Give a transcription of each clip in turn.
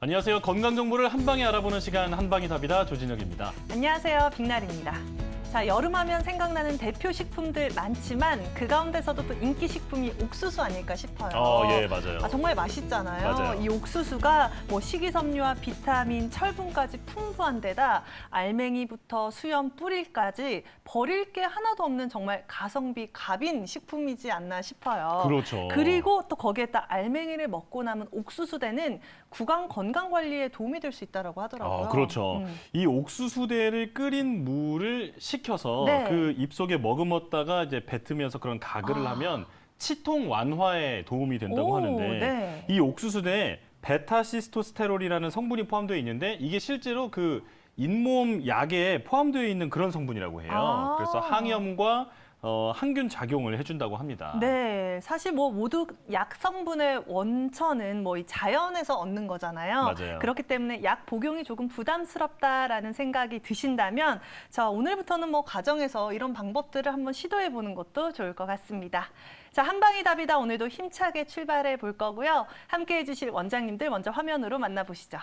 안녕하세요. 건강 정보를 한 방에 알아보는 시간 한방이 답이다. 조진혁입니다. 안녕하세요. 빅날입니다. 자, 여름하면 생각나는 대표 식품들 많지만 그 가운데서도 또 인기 식품이 옥수수 아닐까 싶어요. 예, 맞아요. 정말 맛있잖아요. 맞아요. 이 옥수수가 식이섬유와 비타민, 철분까지 풍부한 데다 알맹이부터 수염, 뿌리까지 버릴 게 하나도 없는 정말 가성비 갑인 식품이지 않나 싶어요. 그렇죠. 그리고 또 거기에다 알맹이를 먹고 남은 옥수수대는 구강 건강 관리에 도움이 될 수 있다고 하더라고요. 그렇죠. 이 옥수수대를 끓인 물을 식혀서 네. 그 입속에 머금었다가 이제 뱉으면서 그런 가글을 하면 치통 완화에 도움이 된다고 하는데 네. 이 옥수수대에 베타시스토스테롤이라는 성분이 포함되어 있는데 이게 실제로 그 잇몸 약에 포함되어 있는 그런 성분이라고 해요. 그래서 항염과 항균 작용을 해준다고 합니다. 네, 사실 모두 약 성분의 원천은 이 자연에서 얻는 거잖아요. 맞아요. 그렇기 때문에 약 복용이 조금 부담스럽다라는 생각이 드신다면, 자, 오늘부터는 가정에서 이런 방법들을 한번 시도해 보는 것도 좋을 것 같습니다. 자, 한방이 답이다. 오늘도 힘차게 출발해 볼 거고요. 함께 해주실 원장님들 먼저 화면으로 만나보시죠.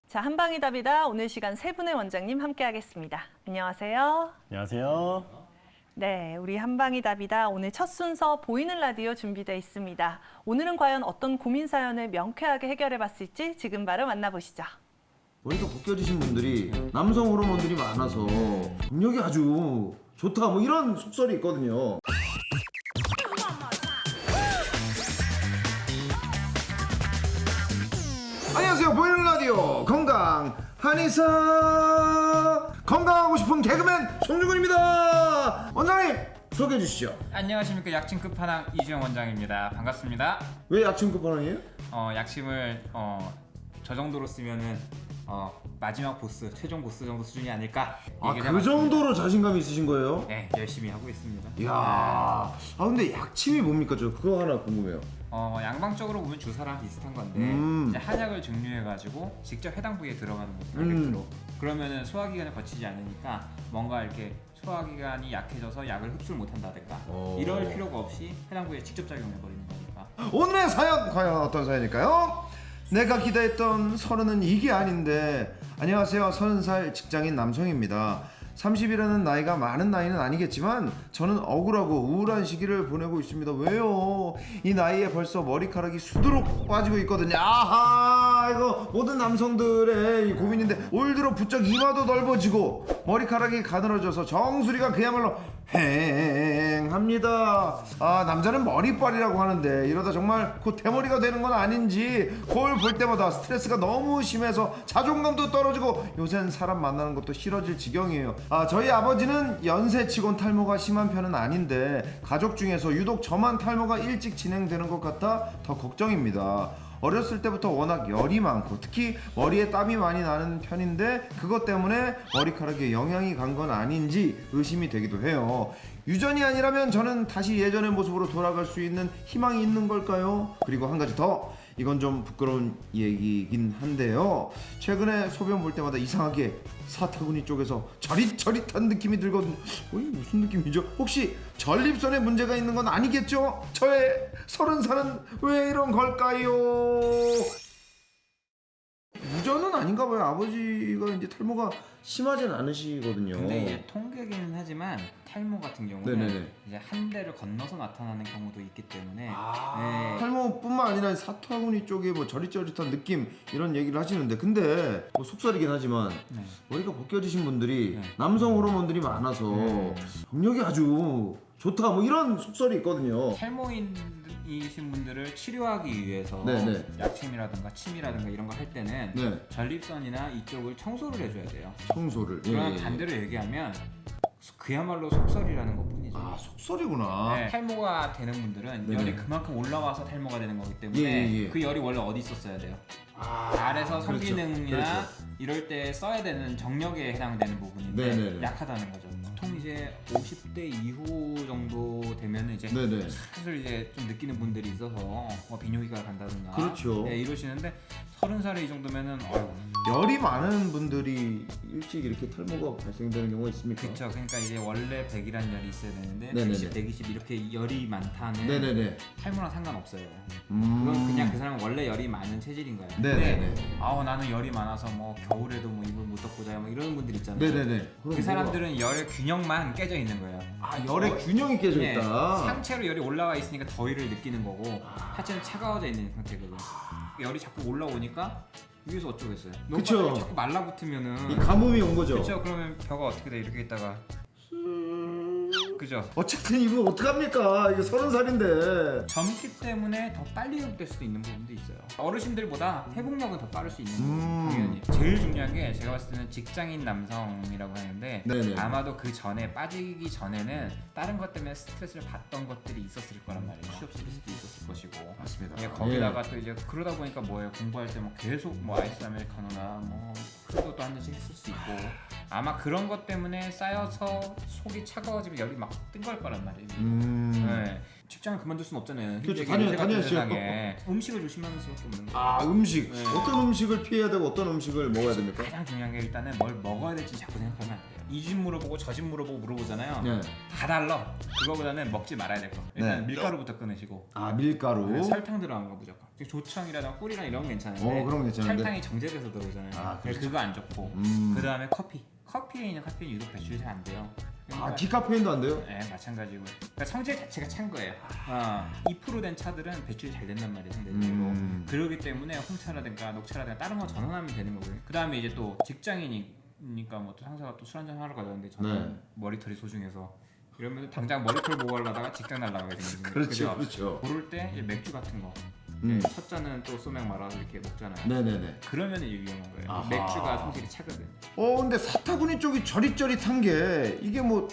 자, 한방이 답이다. 오늘 시간 세 분의 원장님 함께 하겠습니다. 안녕하세요. 안녕하세요. 네, 우리 한방이 답이다. 오늘 첫 순서 보이는 라디오 준비되어 있습니다. 오늘은 과연 어떤 고민 사연을 명쾌하게 해결해 봤을지 지금 바로 만나보시죠. 머리가 벗겨지신 분들이 남성 호르몬들이 많아서 능력이 아주 좋다 이런 속설이 있거든요. 안녕하세요. 보이는 라디오 건강 한의사 건강하고 싶은 개그맨 송중근입니다. 원장님 소개해 주시죠. 안녕하십니까. 약침 끝판왕 이주영 원장입니다. 반갑습니다. 왜 약침 끝판왕이에요? 약침을 저 정도로 쓰면은 마지막 보스, 최종 보스 정도 수준이 아닐까. 그 정도로 자신감이 있으신 거예요? 네, 열심히 하고 있습니다. 이야, 근데 약침이 뭡니까? 저 그거 하나 궁금해요. 양방적으로 보면 주사랑 비슷한 건데 이제 한약을 증류해가지고 직접 해당 부위에 들어가는 거죠. 타겟으로. 그러면은 소화기관을 거치지 않으니까 뭔가 이렇게 소화기관이 약해져서 약을 흡수를 못한다든가 이럴 필요가 없이 해당 부위에 직접 작용해버리는 거니까. 오늘의 사연 과연 어떤 사연일까요? 내가 기대했던 30은 이게 아닌데. 안녕하세요. 30살 직장인 남성입니다. 30이라는 나이가 많은 나이는 아니겠지만 저는 억울하고 우울한 시기를 보내고 있습니다. 왜요? 이 나이에 벌써 머리카락이 수두룩 빠지고 있거든요. 아하, 이거 모든 남성들의 이 고민인데 올 들어 부쩍 이마도 넓어지고 머리카락이 가늘어져서 정수리가 그야말로 휑합니다. 남자는 머리빨이라고 하는데 이러다 정말 곧 대머리가 되는 건 아닌지 거울 볼 때마다 스트레스가 너무 심해서 자존감도 떨어지고 요새는 사람 만나는 것도 싫어질 지경이에요. 저희 아버지는 연세치곤 탈모가 심한 편은 아닌데 가족 중에서 유독 저만 탈모가 일찍 진행되는 것 같아 더 걱정입니다. 어렸을 때부터 워낙 열이 많고 특히 머리에 땀이 많이 나는 편인데 그것 때문에 머리카락에 영향이 간 건 아닌지 의심이 되기도 해요. 유전이 아니라면 저는 다시 예전의 모습으로 돌아갈 수 있는 희망이 있는 걸까요? 그리고 한 가지 더, 이건 좀 부끄러운 얘기긴 한데요. 최근에 소변 볼 때마다 이상하게 사타구니 쪽에서 저릿저릿한 느낌이 들거든요. 무슨 느낌이죠? 혹시 전립선에 문제가 있는 건 아니겠죠? 저의 30살은 왜 이런 걸까요? 유전은 아닌가 봐요. 아버지가 이제 탈모가 심하진 않으시거든요. 근데 이제 통계기는 하지만 탈모 같은 경우는 네네네. 이제 한 대를 건너서 나타나는 경우도 있기 때문에 네. 탈모뿐만 아니라 사타구니 쪽에 저릿저릿한 느낌 이런 얘기를 하시는데 근데 속설이긴 하지만 머리가 벗겨지신 분들이 남성 호르몬들이 많아서 능력이 아주 좋다 이런 속설이 있거든요. 탈모인이신 분들을 치료하기 위해서 네네. 약침이라든가 침이라든가 이런 거 할 때는 네. 전립선이나 이쪽을 청소를 해줘야 돼요. 청소를. 그러면 반대로 얘기하면 그야말로 속설이라는 것뿐이죠. 속설이구나. 네, 탈모가 되는 분들은 네네. 열이 그만큼 올라와서 탈모가 되는 거기 때문에 예. 그 열이 원래 어디 있었어야 돼요? 알에서 성기능이나 그렇죠. 이럴 때 써야 되는 정력에 해당되는 부분인데 네네네. 약하다는 거죠. 보통 이제 50대 이후 정도 되면 이제 네네. 슬슬 이제 좀 느끼는 분들이 있어서 뭐 비뇨기과 간다든가 그렇죠. 네, 이러시는데 30살에 이 정도면은 열이 많은 분들이 일찍 이렇게 탈모가 발생되는 경우가 있습니까? 그렇죠. 그러니까 이제 원래 100이라는 열이 있어야 되는데 네네네. 110, 120 이렇게 열이 많다는 네네네. 탈모랑 상관없어요. 그건 그냥 그 사람은 원래 열이 많은 체질인 거예요. 네네네. 근데 나는 열이 많아서 뭐 겨울에도 뭐 이불 못 덮고 자요 뭐 이런 분들 있잖아요. 네네네. 그 사람들은 열 균형만 깨져 있는 거예요. 열의 균형이 깨져 네, 있다. 상체로 열이 올라와 있으니까 더위를 느끼는 거고 하체는 차가워져 있는 상태거든요. 열이 자꾸 올라오니까 위에서 어쩌겠어요. 너무 그쵸. 빨리 자꾸 말라붙으면은 이 가뭄이 온 거죠. 그렇죠. 그러면 벼가 어떻게 돼? 이렇게 있다가 그죠? 어쨌든 이분 어떡합니까? 이게 30살인데. 젊기 때문에 더 빨리 회복될 수도 있는 부분도 있어요. 어르신들보다 회복력은 더 빠를 수 있는 거예요. 당연히. 제일 중요한 게 제가 봤을 때는 직장인 남성이라고 하는데 네네. 아마도 그 전에 빠지기 전에는 다른 것 때문에 스트레스를 받던 것들이 있었을 거란 말이에요. 취업 스트레스도 있었을 것이고. 맞습니다. 예, 거기다가 또 이제 그러다 보니까 뭐예요? 공부할 때 뭐 계속 뭐 아이스 아메리카노나 뭐 술도 또 한 잔씩 했을 수 있고 아마 그런 것 때문에 쌓여서 속이 차가워지면 열이 막 뜬 걸 거란 말이에요. 네. 직장을 그만둘 수는 없잖아요. 그렇죠. 힘들게 인생 같은 다녀야죠. 세상에 음식을 조심하는 수밖에 없는 거예요. 음식. 네. 어떤 음식을 피해야 되고 어떤 음식을 먹어야 됩니까? 가장 중요한 게 일단은 뭘 먹어야 될지 자꾸 생각하면 안 돼요. 이 집 물어보고 저 집 물어보고 물어보잖아요. 네. 다 달라. 그거보다는 먹지 말아야 될 거. 일단 네. 밀가루부터 끊으시고 밀가루. 설탕 들어간 거 무조건. 조청이라든가 꿀이랑 이런 건 괜찮은데 그런 거 괜찮은데. 설탕이 정제돼서 들어오잖아요. 그렇죠. 그거 안 좋고 그 다음에 커피에 있는 카페인 유독 배출이 잘 안 돼요. 그러니까 디카페인도 안 돼요? 네, 마찬가지고. 그러니까 성질 자체가 찬 거예요. 2% 된 차들은 배출이 잘 된단 말이에요, 상대적으로. 그러기 때문에 홍차라든가 녹차라든가 다른 거 전환하면 되는 거고요. 그 다음에 이제 또 직장인이니까 뭐 또 상사가 또 술 한잔 하러 가자는데 저는 네. 머리털이 소중해서 이러면 당장 머리털 보고 하려다가 직장 날라가게 되는 거예요. 그렇죠, 그렇죠. 그럴 때 이제 맥주 같은 거. 첫 잔은 또 소맥 말아서 이렇게 먹잖아요. 네네네. 그러면 이제 위험한 거예요. 아하. 맥주가 성질이 차거든. 근데 사타구니 쪽이 저릿저릿한 게 이게 뭐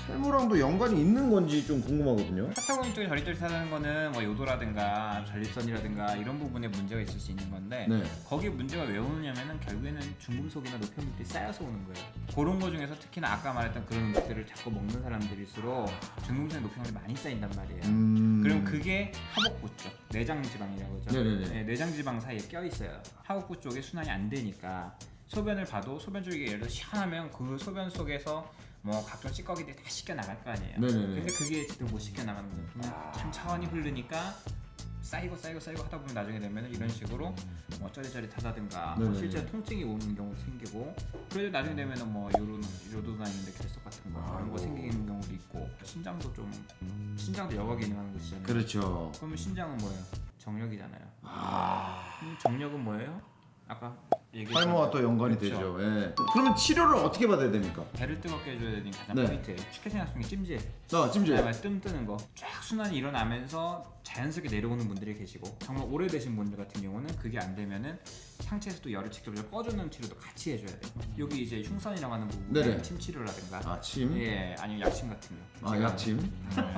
탈모랑도 연관이 있는 건지 좀 궁금하거든요. 사타구니 쪽이 저릿저릿하다는 거는 뭐 요도라든가 전립선이라든가 이런 부분에 문제가 있을 수 있는 건데 네. 거기에 문제가 왜 오느냐면은 결국에는 중금속이나 노폐물들이 쌓여서 오는 거예요. 그런 거 중에서 특히나 아까 말했던 그런 음식들을 자꾸 먹는 사람들일수록 중금속이나 노폐물이 많이 쌓인단 말이에요. 그럼 그게 하복부 쪽, 내장지방이라고 하죠. 네네네. 네, 내장지방 사이에 껴 있어요. 하복부 쪽에 순환이 안 되니까 소변을 봐도 소변 쪽이 예를 들어 시원하면 그 소변 속에서 뭐 각종 찌꺼기들이 다 씻겨 나갈 거 아니에요. 네네네. 근데 그게 제대로 못 씻겨 나가는 거예요. 그냥 천천히 흐르니까 쌓이고 하다 보면 나중에 되면 이런 식으로 뭐 쩌릿쩌릿하다든가 뭐 네네네. 실제 통증이 오는 경우도 생기고 그래도 나중에 되면은 뭐 요도나 있는데 결석 같은 거 이런 거 생기는 경우도 있고 신장도 여과 기능하는 것이잖아요. 그렇죠. 그러면 신장은 뭐예요? 정력이잖아요. 정력은 뭐예요? 아까 얘기했던 탈모와 또 연관이 그렇죠. 되죠. 예. 그러면 치료를 어떻게 받아야 됩니까? 배를 뜨겁게 해줘야 되는 가장 네. 포인트예요. 쉽게 생각하면 찜질. 찜질. 그다음에 뜸 뜨는 거. 쫙 순환이 일어나면서 자연스럽게 내려오는 분들이 계시고 정말 오래되신 분들 같은 경우는 그게 안 되면은 상체에서 또 열을 직접 꺼주는 치료도 같이 해줘야 돼요. 여기 이제 흉선이라고 하는 부분에 네네. 침 치료라든가 침. 예, 아니면 약침 같은 거. 제가 약침. 네.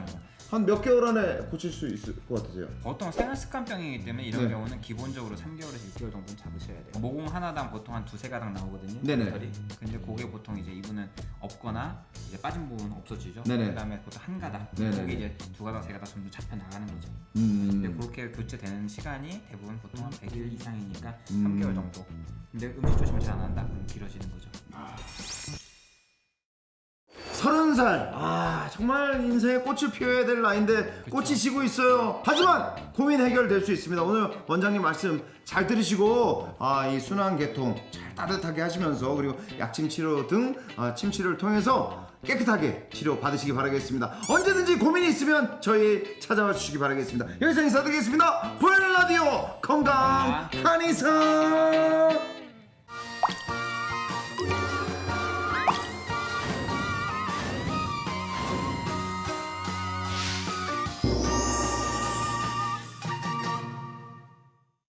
한 몇 개월 안에 고칠 수 있을 것 같으세요? 보통 생활습관병이기 때문에 이런 네. 경우는 기본적으로 3개월에서 6개월 정도는 잡으셔야 돼요. 모공 하나당 보통 한 2-3가닥 나오거든요. 네네. 털이. 근데 그게 보통 이제 이분은 없거나 이제 빠진 부분은 없어지죠. 네네. 그다음에 보통 한 가닥, 네네. 그게 이제 2가닥, 3가닥 정도 잡혀 나가는 거죠. 음. 근데 그렇게 교체되는 시간이 대부분 보통 한 100일 이상이니까 3개월 정도. 근데 음식 조심을 잘 안 한다 그럼 길어지는 거죠. 30살. 정말 인생에 꽃을 피워야 될 나이인데 꽃이 지고 있어요. 하지만 고민 해결될 수 있습니다. 오늘 원장님 말씀 잘 들으시고 이 순환 계통 잘 따뜻하게 하시면서 그리고 약침 치료 등 침치료를 통해서 깨끗하게 치료 받으시기 바라겠습니다. 언제든지 고민이 있으면 저희 찾아와 주시기 바라겠습니다. 여기서 인사드리겠습니다. 보이는 라디오 건강 한의사.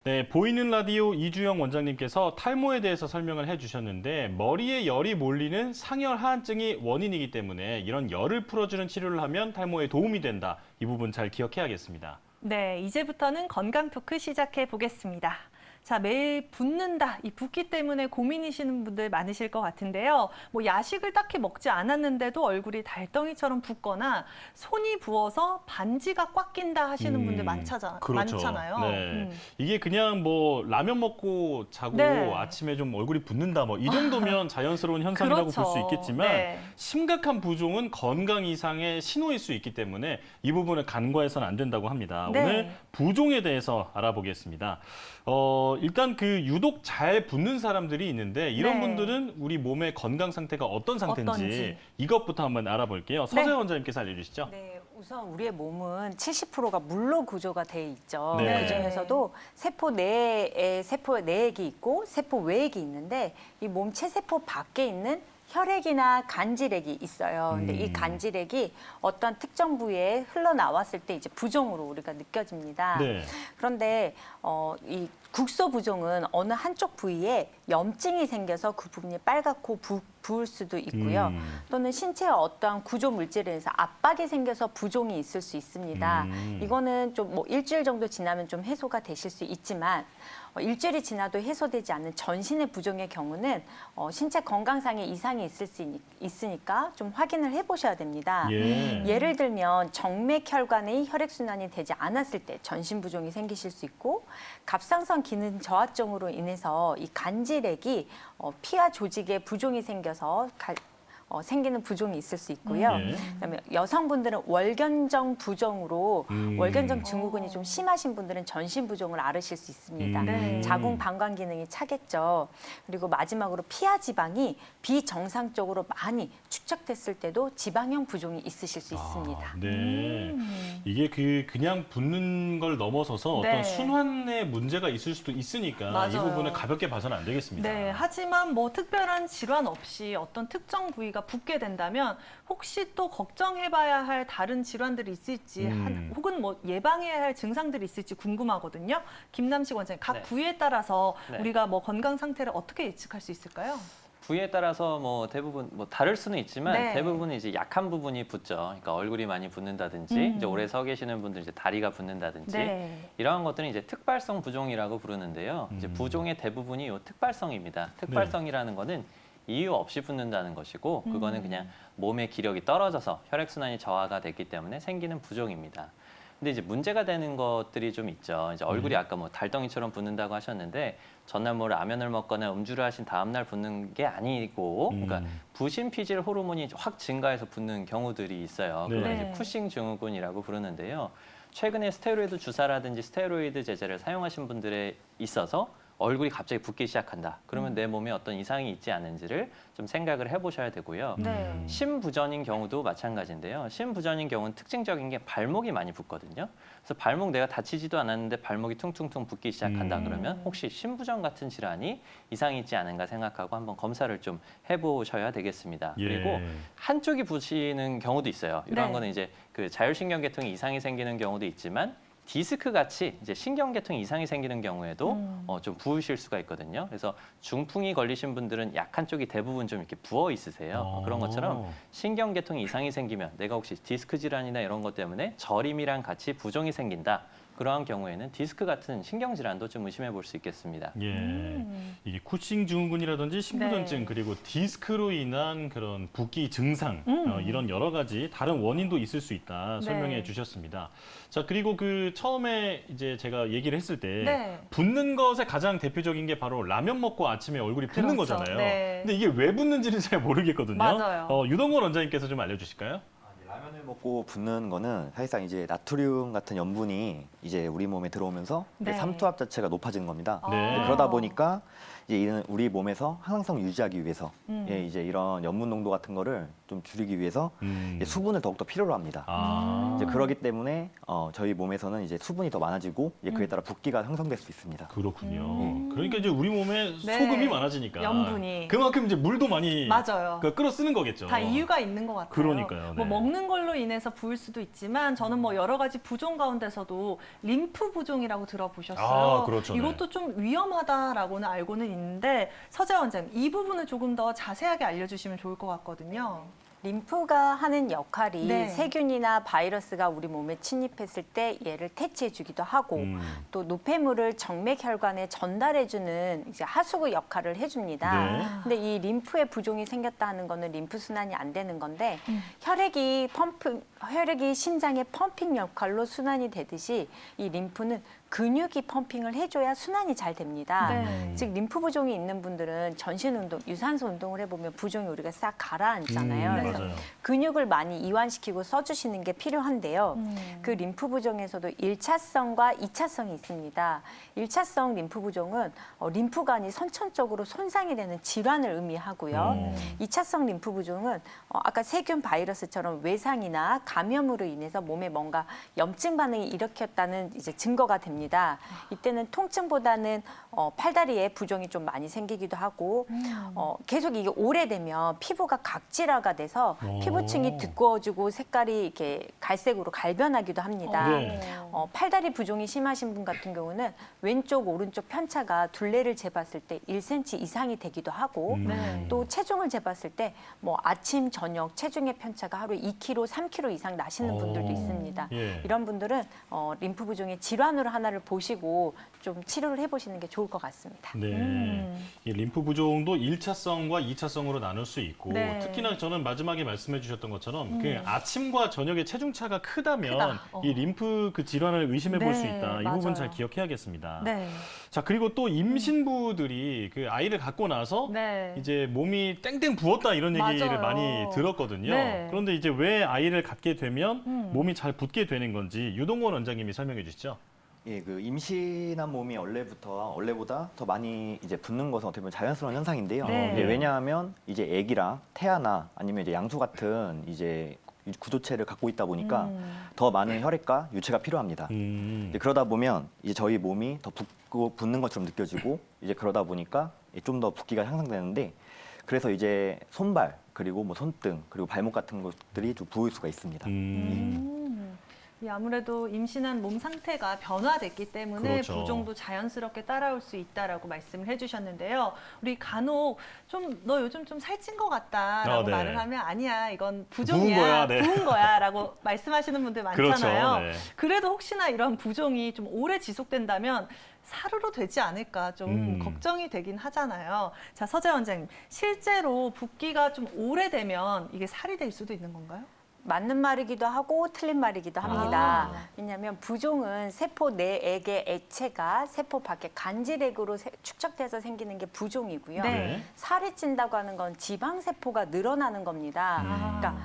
네, 보이는 라디오 이주영 원장님께서 탈모에 대해서 설명을 해주셨는데 머리에 열이 몰리는 상열 하한증이 원인이기 때문에 이런 열을 풀어주는 치료를 하면 탈모에 도움이 된다. 이 부분 잘 기억해야겠습니다. 네, 이제부터는 건강 토크 시작해 보겠습니다. 자, 매일 붓는다. 이 붓기 때문에 고민이시는 분들 많으실 것 같은데요. 뭐 야식을 딱히 먹지 않았는데도 얼굴이 달덩이처럼 붓거나 손이 부어서 반지가 꽉 낀다 하시는 분들 그렇죠. 많잖아요. 네. 이게 그냥 뭐 라면 먹고 자고 네. 아침에 좀 얼굴이 붓는다 뭐 이 정도면 자연스러운 현상이라고 그렇죠. 볼 수 있겠지만 네. 심각한 부종은 건강 이상의 신호일 수 있기 때문에 이 부분을 간과해서는 안 된다고 합니다. 네. 오늘 부종에 대해서 알아보겠습니다. 일단 그 유독 잘 붓는 사람들이 있는데 이런 네. 분들은 우리 몸의 건강 상태가 어떤 상태인지 어떤지. 이것부터 한번 알아볼게요. 서재 원장님께서 알려주시죠. 네, 우선 우리의 몸은 70%가 물로 구조가 돼 있죠. 네. 그 중에서도 세포 내에 세포 내액이 있고 세포 외액이 있는데 이 몸 체세포 밖에 있는 혈액이나 간질액이 있어요. 근데 이 간질액이 어떤 특정 부위에 흘러나왔을 때 이제 부종으로 우리가 느껴집니다. 네. 그런데 이 국소 부종은 어느 한쪽 부위에 염증이 생겨서 그 부분이 빨갛고 부을 수도 있고요. 또는 신체의 어떠한 구조 물질에 의해서 압박이 생겨서 부종이 있을 수 있습니다. 이거는 좀 뭐 일주일 정도 지나면 좀 해소가 되실 수 있지만 일주일이 지나도 해소되지 않는 전신의 부종의 경우는 신체 건강상의 이상이 있을 수 있으니까 좀 확인을 해보셔야 됩니다. 예를 들면 정맥혈관의 혈액순환이 되지 않았을 때 전신 부종이 생기실 수 있고 갑상선 기능 저하증으로 인해서 이 간질액이 피하 조직에 부종이 생겨서 생기는 부종이 있을 수 있고요. 그다음에 여성분들은 월견정 부종으로 월견정 증후군이 좀 심하신 분들은 전신 부종을 앓으실 수 있습니다. 네. 자궁 방광 기능이 차겠죠. 그리고 마지막으로 피하 지방이 비정상적으로 많이 축적됐을 때도 지방형 부종이 있으실 수 있습니다. 네. 이게 그냥 붓는 걸 넘어서서 네. 어떤 순환에 문제가 있을 수도 있으니까 이 맞아요. 부분을 가볍게 봐서는 안 되겠습니다. 네, 하지만 뭐 특별한 질환 없이 어떤 특정 부위가 붓게 된다면 혹시 또 걱정해봐야 할 다른 질환들이 있을지 혹은 뭐 예방해야 할 증상들이 있을지 궁금하거든요. 김남식 원장님, 각 네. 부위에 따라서 네. 우리가 뭐 건강 상태를 어떻게 예측할 수 있을까요? 부위에 따라서 뭐 대부분 뭐 다를 수는 있지만 네. 대부분은 이제 약한 부분이 붓죠. 그러니까 얼굴이 많이 붓는다든지 이제 오래 서 계시는 분들 이제 다리가 붓는다든지 네. 이러한 것들은 이제 특발성 부종이라고 부르는데요. 이제 부종의 대부분이 요 특발성입니다. 특발성이라는 거는 이유 없이 붓는다는 것이고 그거는 그냥 몸의 기력이 떨어져서 혈액순환이 저하가 됐기 때문에 생기는 부종입니다. 근데 이제 문제가 되는 것들이 좀 있죠. 이제 얼굴이 아까 뭐 달덩이처럼 붓는다고 하셨는데 전날 뭐 라면을 먹거나 음주를 하신 다음 날 붓는 게 아니고 그러니까 부신 피질 호르몬이 확 증가해서 붓는 경우들이 있어요. 그걸 네. 이제 쿠싱 증후군이라고 부르는데요. 최근에 스테로이드 주사라든지 스테로이드 제제를 사용하신 분들에 있어서 얼굴이 갑자기 붓기 시작한다. 그러면 내 몸에 어떤 이상이 있지 않은지를 좀 생각을 해보셔야 되고요. 네. 심부전인 경우도 마찬가지인데요. 심부전인 경우는 특징적인 게 발목이 많이 붓거든요. 그래서 발목 내가 다치지도 않았는데 발목이 퉁퉁퉁 붓기 시작한다 그러면 혹시 심부전 같은 질환이 이상이 있지 않은가 생각하고 한번 검사를 좀 해보셔야 되겠습니다. 예. 그리고 한쪽이 부시는 경우도 있어요. 이러한 네. 거는 이제 그 자율신경계통에 이상이 생기는 경우도 있지만 디스크 같이 이제 신경계통 이상이 생기는 경우에도 좀 부으실 수가 있거든요. 그래서 중풍이 걸리신 분들은 약한 쪽이 대부분 좀 이렇게 부어 있으세요. 그런 것처럼 신경계통 이상이 생기면 내가 혹시 디스크 질환이나 이런 것 때문에 저림이랑 같이 부종이 생긴다. 그러한 경우에는 디스크 같은 신경질환도 좀 의심해 볼 수 있겠습니다. 예. 이게 쿠싱 증후군이라든지 심부전증 네. 그리고 디스크로 인한 그런 붓기 증상 이런 여러 가지 다른 원인도 있을 수 있다 설명해 네. 주셨습니다. 자 그리고 그 처음에 이제 제가 얘기를 했을 때 네. 붓는 것의 가장 대표적인 게 바로 라면 먹고 아침에 얼굴이 붓는 그렇죠. 거잖아요. 네. 근데 이게 왜 붓는지는 잘 모르겠거든요. 맞아요. 유동건 원장님께서 좀 알려주실까요? 라면을 먹고 붓는 거는 사실상 이제 나트륨 같은 염분이 이제 우리 몸에 들어오면서 네. 삼투압 자체가 높아지는 겁니다. 네. 그러다 보니까 이제 이는 우리 몸에서 항상성 유지하기 위해서 예, 이제 이런 염분 농도 같은 거를 좀 줄이기 위해서 이제 수분을 더욱더 필요로 합니다. 이제 그러기 때문에 저희 몸에서는 이제 수분이 더 많아지고 이제 그에 따라 붓기가 형성될 수 있습니다. 그렇군요. 그러니까 이제 우리 몸에 네. 소금이 많아지니까 염분이. 그만큼 이제 물도 많이 맞아요. 끌어 쓰는 거겠죠. 다 이유가 있는 것 같아요. 그러니까요. 뭐 네. 먹는 걸로 인해서 부을 수도 있지만 저는 뭐 여러 가지 부종 가운데서도 림프 부종이라고 들어보셨어요. 아, 그렇죠. 네. 이것도 좀 위험하다라고는 알고는 있는데 서재 원장님 이 부분을 조금 더 자세하게 알려주시면 좋을 것 같거든요. 림프가 하는 역할이 네. 세균이나 바이러스가 우리 몸에 침입했을 때 얘를 퇴치해주기도 하고 또 노폐물을 정맥혈관에 전달해주는 이제 하수구 역할을 해줍니다. 네. 근데 이 림프의 부종이 생겼다 하는 거는 림프 순환이 안 되는 건데 혈액이 심장의 펌핑 역할로 순환이 되듯이 이 림프는 근육이 펌핑을 해줘야 순환이 잘 됩니다. 네. 즉 림프 부종이 있는 분들은 전신 운동, 유산소 운동을 해보면 부종이 우리가 싹 가라앉잖아요. 그래서 맞아요. 근육을 많이 이완시키고 써주시는 게 필요한데요. 그 림프 부종에서도 1차성과 2차성이 있습니다. 1차성 림프 부종은 림프관이 선천적으로 손상이 되는 질환을 의미하고요. 2차성 림프 부종은 아까 세균 바이러스처럼 외상이나 감염으로 인해서 몸에 뭔가 염증 반응이 일으켰다는 이제 증거가 됩니다. 이때는 통증보다는 팔다리에 부종이 좀 많이 생기기도 하고 계속 이게 오래되면 피부가 각질화가 돼서 피부층이 두꺼워지고 색깔이 이렇게 갈색으로 갈변하기도 합니다. 네. 팔다리 부종이 심하신 분 같은 경우는 왼쪽 오른쪽 편차가 둘레를 재봤을 때 1cm 이상이 되기도 하고 네. 또 체중을 재봤을 때 뭐 아침 저녁 체중의 편차가 하루에 2kg, 3kg 이상 나시는 분들도 있습니다. 예. 이런 분들은 림프 부종의 질환으로 하나를 보시고 좀 치료를 해보시는 게 좋을 것 같습니다. 네. 이 림프 부종도 1차성과 2차성으로 나눌 수 있고 네. 특히나 저는 마지막에 말씀해 주셨던 것처럼 그 아침과 저녁에 체중 차가 크다면 크다. 이 림프 그 질환을 의심해 볼 네, 수 있다. 이 맞아요. 부분 잘 기억해야겠습니다. 네. 자, 그리고 또 임신부들이 그 아이를 갖고 나서 네. 이제 몸이 땡땡 부었다 이런 얘기를 맞아요. 많이 들었거든요. 네. 그런데 이제 왜 아이를 갖게 되면 몸이 잘 붓게 되는 건지 유동원 원장님이 설명해 주시죠. 예, 그 임신한 몸이 원래보다 더 많이 이제 붓는 것은 어떻게 보면 자연스러운 현상인데요. 네. 이제 왜냐하면 이제 아기랑 태아나 아니면 이제 양수 같은 이제 구조체를 갖고 있다 보니까 더 많은 혈액과 유체가 필요합니다. 이제 그러다 보면 이제 저희 몸이 더 붓고 붓는 것처럼 느껴지고 이제 그러다 보니까 좀 더 붓기가 향상되는데 그래서 이제 손발 그리고 뭐 손등 그리고 발목 같은 것들이 좀 부을 수가 있습니다. 이 아무래도 임신한 몸 상태가 변화됐기 때문에 그렇죠. 부종도 자연스럽게 따라올 수 있다라고 말씀을 해주셨는데요. 우리 간혹 좀 너 요즘 좀 살찐 것 같다라고 네. 말을 하면 아니야 이건 부종이야 부은 거야, 네. 부은 거야라고 말씀하시는 분들 많잖아요. 그렇죠, 네. 그래도 혹시나 이런 부종이 좀 오래 지속된다면 사르르 되지 않을까 좀 걱정이 되긴 하잖아요. 자, 서재 원장님, 실제로 붓기가 좀 오래되면 이게 살이 될 수도 있는 건가요? 맞는 말이기도 하고 틀린 말이기도 합니다. 왜냐하면 부종은 세포 내액의 액체가 세포 밖에 간질액으로 축적돼서 생기는 게 부종이고요. 네. 살이 찐다고 하는 건 지방세포가 늘어나는 겁니다. 그러니까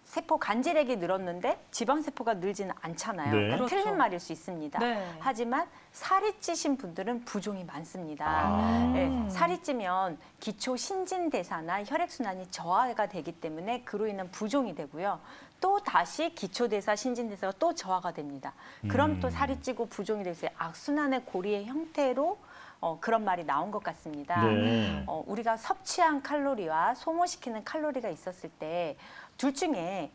세포 간질액이 늘었는데 지방세포가 늘지는 않잖아요. 네. 그러니까 그렇죠. 틀린 말일 수 있습니다. 네. 하지만 살이 찌신 분들은 부종이 많습니다. 네, 살이 찌면 기초 신진대사나 혈액순환이 저하가 되기 때문에 그로 인한 부종이 되고요. 또 다시 기초대사, 신진대사가 또 저하가 됩니다. 그럼 또 살이 찌고 부종이 돼서 악순환의 고리의 형태로 그런 말이 나온 것 같습니다. 네. 우리가 섭취한 칼로리와 소모시키는 칼로리가 있었을 때 둘 중에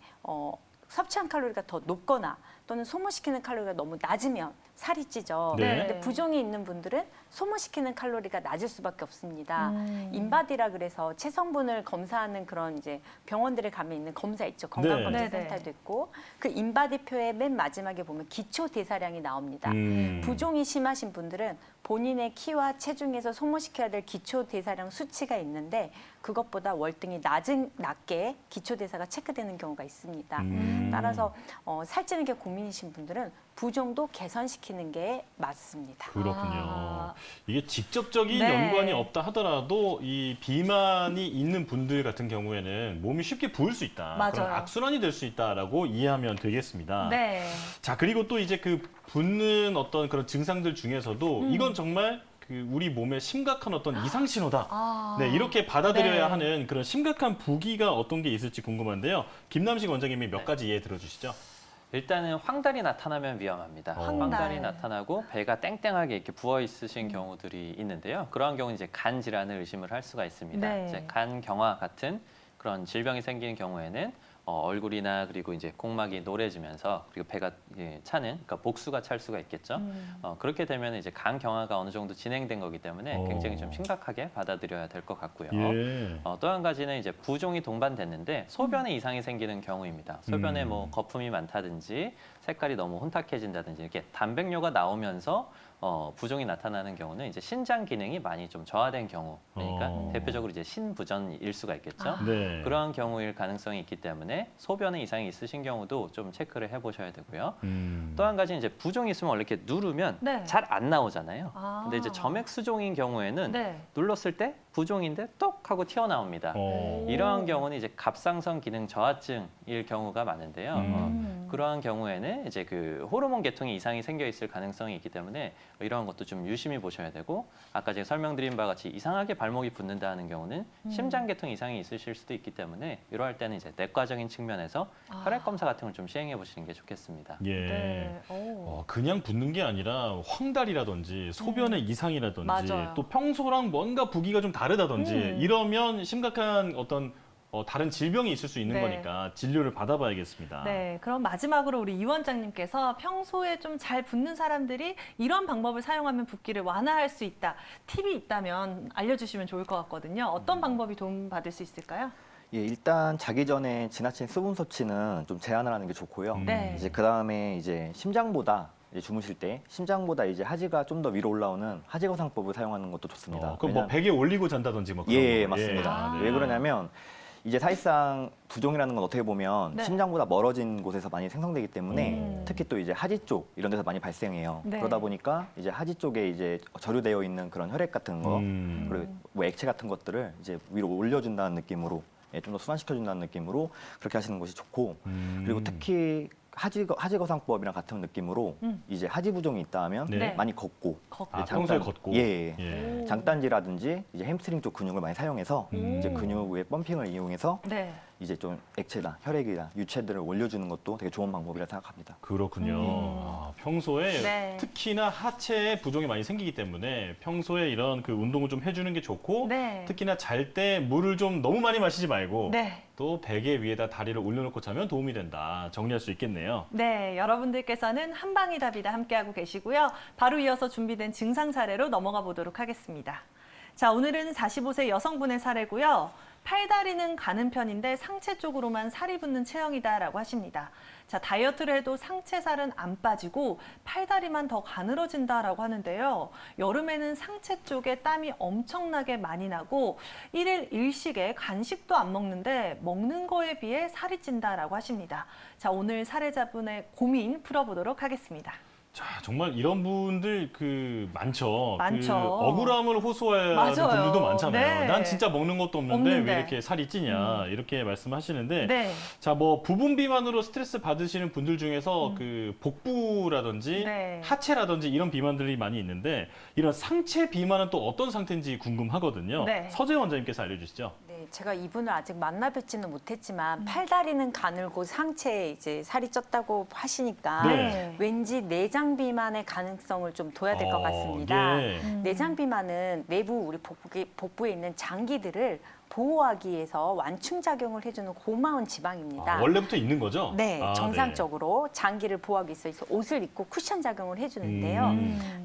섭취한 칼로리가 더 높거나 또는 소모시키는 칼로리가 너무 낮으면 살이 찌죠. 네. 근데 부종이 있는 분들은 소모시키는 칼로리가 낮을 수밖에 없습니다. 인바디라 그래서 체성분을 검사하는 그런 이제 병원들에 가면 있는 검사 있죠. 건강검진센터도 있고 그 인바디표의 맨 마지막에 보면 기초 대사량이 나옵니다. 부종이 심하신 분들은 본인의 키와 체중에서 소모시켜야 될 기초 대사량 수치가 있는데 그것보다 월등히 낮게 기초 대사가 체크되는 경우가 있습니다. 따라서 살찌는 게 고민이신 분들은 부종도 개선시키는 게 맞습니다. 그렇군요. 이게 직접적인 네. 연관이 없다 하더라도 이 비만이 있는 분들 같은 경우에는 몸이 쉽게 부을 수 있다. 맞아요. 그런 악순환이 될 수 있다라고 이해하면 되겠습니다. 네. 자, 그리고 또 이제 그 붓는 어떤 그런 증상들 중에서도 이건 정말 그 우리 몸에 심각한 어떤 이상 신호다. 네, 이렇게 받아들여야 네. 하는 그런 심각한 부기가 어떤 게 있을지 궁금한데요. 김남식 원장님이 몇 가지 예해 들어주시죠. 일단은 황달이 나타나면 위험합니다. 황달. 황달이 나타나고 배가 땡땡하게 이렇게 부어 있으신 경우들이 있는데요. 그러한 경우는 이제 간 질환을 의심을 할 수가 있습니다. 네. 이제 간 경화 같은 그런 질병이 생기는 경우에는 얼굴이나 그리고 이제 kok막이 노래지면서 그리고 배가 차는 그러니까 복수가 찰 수가 있겠죠. 그렇게 되면 이제 간 경화가 어느 정도 진행된 거기 때문에 굉장히 좀 심각하게 받아들여야 될 것 같고요. 예. 또 한 가지는 이제 부종이 동반됐는데 소변에 이상이 생기는 경우입니다. 소변에 뭐 거품이 많다든지 색깔이 너무 혼탁해진다든지 이렇게 단백뇨가 나오면서 부종이 나타나는 경우는 이제 신장 기능이 많이 좀 저하된 경우, 그러니까 대표적으로 이제 신부전일 수가 있겠죠. 네. 그러한 경우일 가능성이 있기 때문에 소변에 이상이 있으신 경우도 좀 체크를 해보셔야 되고요. 또 한 가지 이제 부종이 있으면 원래 이렇게 누르면 네. 잘 안 나오잖아요. 아. 근데 이제 점액 수종인 경우에는 네. 눌렀을 때 부종인데 똑 하고 튀어나옵니다. 이러한 경우는 이제 갑상선 기능 저하증일 경우가 많은데요. 그러한 경우에는 이제 그 호르몬 계통에 이상이 생겨 있을 가능성이 있기 때문에 이러한 것도 좀 유심히 보셔야 되고, 아까 제가 설명드린 바와 같이 이상하게 발목이 붓는다는 경우는 심장 계통 이상이 있으실 수도 있기 때문에 이러할 때는 이제 내과적인 측면에서 혈액 검사 같은 걸 좀 시행해 보시는 게 좋겠습니다. 예. 네. 오. 그냥 붓는 게 아니라 황달이라든지 소변의 이상이라든지 맞아요. 또 평소랑 뭔가 부기가 좀 다르다든지 이러면 심각한 어떤 다른 질병이 있을 수 있는 네. 거니까 진료를 받아봐야겠습니다. 네, 그럼 마지막으로 우리 이 원장님께서 평소에 좀 잘 붓는 사람들이 이런 방법을 사용하면 붓기를 완화할 수 있다. 팁이 있다면 알려주시면 좋을 것 같거든요. 어떤 방법이 도움받을 수 있을까요? 예, 일단 자기 전에 지나친 수분 섭취는 좀 제한을 하는 게 좋고요. 네. 이제 그 다음에 이제 심장보다 이제 주무실 때 심장보다 이제 하지가 좀 더 위로 올라오는 하지거상법을 사용하는 것도 좋습니다. 그럼 뭐 베개 올리고 잔다든지 뭐 그런 예, 거. 맞습니다. 네. 왜 그러냐면 이제 사실상 부종이라는 건 어떻게 보면 네. 심장보다 멀어진 곳에서 많이 생성되기 때문에 특히 또 이제 하지 쪽 이런 데서 많이 발생해요. 네. 그러다 보니까 이제 하지 쪽에 이제 저류되어 있는 그런 혈액 같은 거 그리고 뭐 액체 같은 것들을 이제 위로 올려준다는 느낌으로 좀 더 순환시켜준다는 느낌으로 그렇게 하시는 것이 좋고, 그리고 특히 하지거상법이랑 같은 느낌으로 이제 하지 부종이 있다 하면 네. 많이 걷고 평소에 걷고. 예. 예. 장단지라든지 이제 햄스트링 쪽 근육을 많이 사용해서 이제 근육의 펌핑을 이용해서 네. 이제 좀 액체나 혈액이나 유체들을 올려주는 것도 되게 좋은 방법이라 생각합니다. 그렇군요. 평소에 네. 특히나 하체에 부종이 많이 생기기 때문에 평소에 이런 그 운동을 좀 해주는 게 좋고 네. 특히나 잘 때 물을 좀 너무 많이 마시지 말고 네. 또 베개 위에다 다리를 올려놓고 자면 도움이 된다. 정리할 수 있겠네요. 네, 여러분들께서는 한방이 답이다 함께하고 계시고요. 바로 이어서 준비된 증상 사례로 넘어가 보도록 하겠습니다. 자, 오늘은 45세 여성분의 사례고요. 팔다리는 가는 편인데 상체 쪽으로만 살이 붙는 체형이다라고 하십니다. 자, 다이어트를 해도 상체살은 안 빠지고 팔다리만 더 가늘어진다라고 하는데요. 여름에는 상체 쪽에 땀이 엄청나게 많이 나고 일일 일식에 간식도 안 먹는데 먹는 거에 비해 살이 찐다라고 하십니다. 자, 오늘 사례자분의 고민 풀어보도록 하겠습니다. 자, 정말 이런 분들 많죠. 많죠. 그 억울함을 호소하는 맞아요. 분들도 많잖아요. 네. 난 진짜 먹는 것도 없는데 없는데. 왜 이렇게 살이 찌냐 이렇게 말씀하시는데 네. 자, 뭐 부분 비만으로 스트레스 받으시는 분들 중에서 그 복부라든지 네. 하체라든지 이런 비만들이 많이 있는데 이런 상체 비만은 또 어떤 상태인지 궁금하거든요. 네. 서재 원장님께서 알려주시죠. 네, 제가 이분을 아직 만나뵙지는 못했지만 팔다리는 가늘고 상체에 이제 살이 쪘다고 하시니까 네. 왠지 내장 비만의 가능성을 좀 둬야 될 것 같습니다. 예. 내장 비만은 내부 우리 복부에 있는 장기들을 보호하기 위해서 완충 작용을 해주는 고마운 지방입니다. 원래부터 있는 거죠? 네, 아, 정상적으로 장기를 보호하기 위해서 옷을 입고 쿠션 작용을 해주는데요.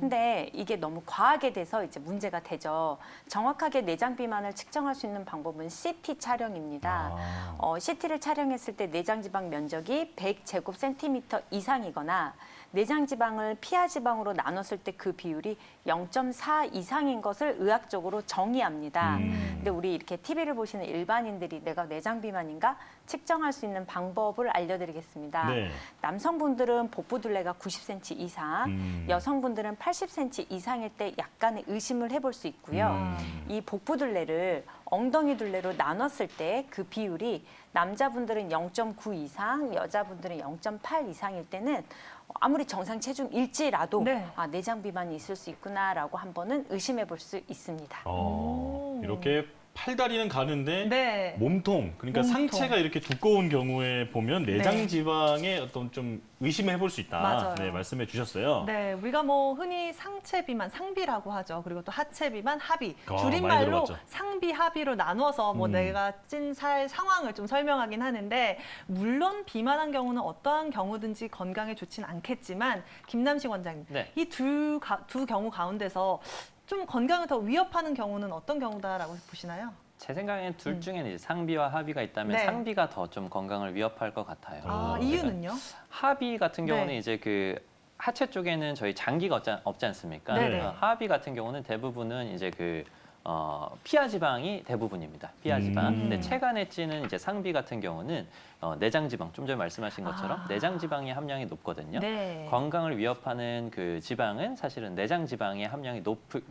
근데 이게 너무 과하게 돼서 이제 문제가 되죠. 정확하게 내장 비만을 측정할 수 있는 방법은 CT 촬영입니다. CT를 촬영했을 때 내장 지방 면적이 100제곱센티미터 이상이거나 내장 지방을 피하 지방으로 나눴을 때 그 비율이 0.4 이상인 것을 의학적으로 정의합니다. 근데 우리 이렇게 TV를 보시는 일반인들이 내가 내장 비만인가 측정할 수 있는 방법을 알려드리겠습니다. 네. 남성분들은 복부 둘레가 90cm 이상, 여성분들은 80cm 이상일 때 약간의 의심을 해볼 수 있고요. 이 복부 둘레를 엉덩이 둘레로 나눴을 때 그 비율이 남자분들은 0.9 이상, 여자분들은 0.8 이상일 때는 아무리 정상 체중일지라도 네. 내장 비만이 있을 수 있구나라고 한번은 의심해 볼 수 있습니다. 이렇게 팔다리는 가는데 네. 몸통, 그러니까 몸통. 상체가 이렇게 두꺼운 경우에 보면 내장 네. 지방에 어떤 좀 의심해 볼 수 있다. 맞아요. 네, 말씀해 주셨어요. 네, 우리가 뭐 흔히 상체 비만, 상비라고 하죠. 그리고 또 하체 비만, 하비. 많이 줄임말로 들어봤죠. 상비, 하비로 나눠서 뭐 내가 찐 살 상황을 좀 설명하긴 하는데, 물론 비만한 경우는 어떠한 경우든지 건강에 좋지는 않겠지만, 김남식 원장님, 네. 이 두 경우 가운데서 좀 건강을 더 위협하는 경우는 어떤 경우다라고 보시나요? 제 생각엔 둘 중에는 이제 상비와 하비가 있다면 네. 상비가 더 좀 건강을 위협할 것 같아요. 아, 어, 이유는요? 하비 같은 경우는 네. 이제 그 하체 쪽에는 저희 장기가 없지 않습니까? 네네. 하비 같은 경우는 대부분은 이제 그 피하 지방이 대부분입니다. 피하 지방. 근데 체간에 찌는 이제 상비 같은 경우는 내장 지방, 좀 전에 말씀하신 것처럼 아. 내장 지방의 함량이 높거든요. 네. 건강을 위협하는 그 지방은 사실은 내장 지방의 함량이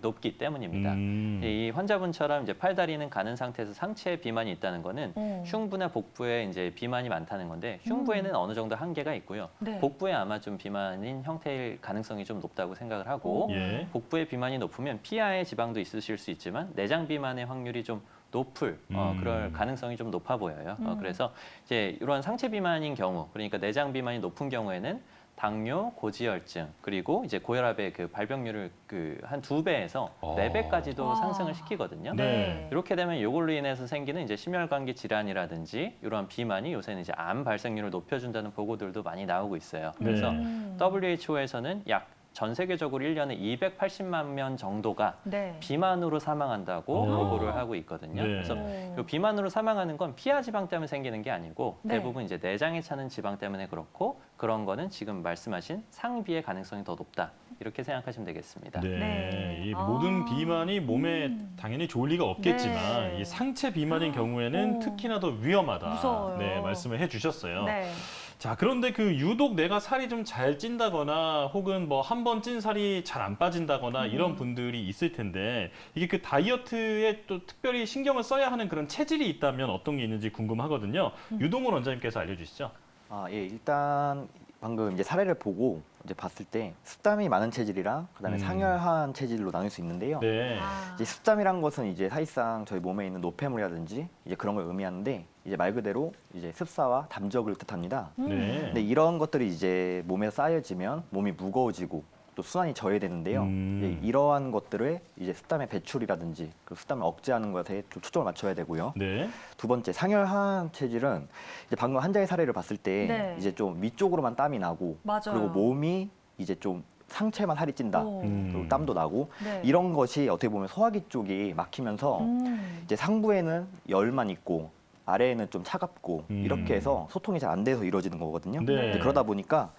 높기 때문입니다. 이 환자분처럼 이제 팔다리는 가는 상태에서 상체에 비만이 있다는 거는 흉부나 복부에 이제 비만이 많다는 건데, 흉부에는 어느 정도 한계가 있고요. 네. 복부에 아마 좀 비만인 형태일 가능성이 좀 높다고 생각을 하고, 예. 복부에 비만이 높으면 피하에 지방도 있으실 수 있지만 내장 비만의 확률이 좀 높을 그럴 가능성이 좀 높아 보여요. 그래서 이제 이런 상체 비만인 경우, 그러니까 내장 비만이 높은 경우에는 당뇨, 고지혈증, 그리고 이제 고혈압의 그 발병률을 그 한 2배에서 4배까지도 와. 상승을 시키거든요. 네. 이렇게 되면 이걸로 인해서 생기는 이제 심혈관계 질환이라든지 이런 비만이 요새는 이제 암 발생률을 높여준다는 보고들도 많이 나오고 있어요. 그래서 WHO에서는 약 전 세계적으로 1년에 280만 명 정도가 네. 비만으로 사망한다고 오. 보고를 하고 있거든요. 네. 그래서 이 비만으로 사망하는 건 피하 지방 때문에 생기는 게 아니고 네. 대부분 이제 내장에 차는 지방 때문에 그렇고, 그런 거는 지금 말씀하신 상비의 가능성이 더 높다. 이렇게 생각하시면 되겠습니다. 네. 네. 이 아. 모든 비만이 몸에 당연히 좋을 리가 없겠지만 네. 이 상체 비만인 경우에는 오. 특히나 더 위험하다. 무서워요. 네, 말씀을 해 주셨어요. 네. 자, 그런데 그 유독 내가 살이 좀 잘 찐다거나 혹은 뭐 한 번 찐 살이 잘 안 빠진다거나 이런 분들이 있을 텐데, 이게 그 다이어트에 또 특별히 신경을 써야 하는 그런 체질이 있다면 어떤 게 있는지 궁금하거든요. 유동훈 원장님께서 알려주시죠. 아, 예, 일단 방금 이제 사례를 보고 이제 봤을 때 습담이 많은 체질이랑 그다음에 상열한 체질로 나눌 수 있는데요. 네. 아. 이제 습담이란 것은 이제 사실상 저희 몸에 있는 노폐물이라든지 이제 그런 걸 의미하는데, 이제 말 그대로 이제 습사와 담적을 뜻합니다. 네. 근데 이런 것들이 이제 몸에 쌓여지면 몸이 무거워지고 또 순환이 저해되는데요. 이제 이러한 것들을 이제 습담의 배출이라든지 그 습담을 억제하는 것에 좀 초점을 맞춰야 되고요. 네. 두 번째, 상열한 체질은 이제 방금 환자의 사례를 봤을 때 네. 이제 좀 위쪽으로만 땀이 나고, 맞아요. 그리고 몸이 이제 좀 상체만 살이 찐다. 오. 그리고 땀도 나고, 네. 이런 것이 어떻게 보면 소화기 쪽이 막히면서 이제 상부에는 열만 있고 아래에는 좀 차갑고 이렇게 해서 소통이 잘 안 돼서 이루어지는 거거든요. 네. 근데 그러다 보니까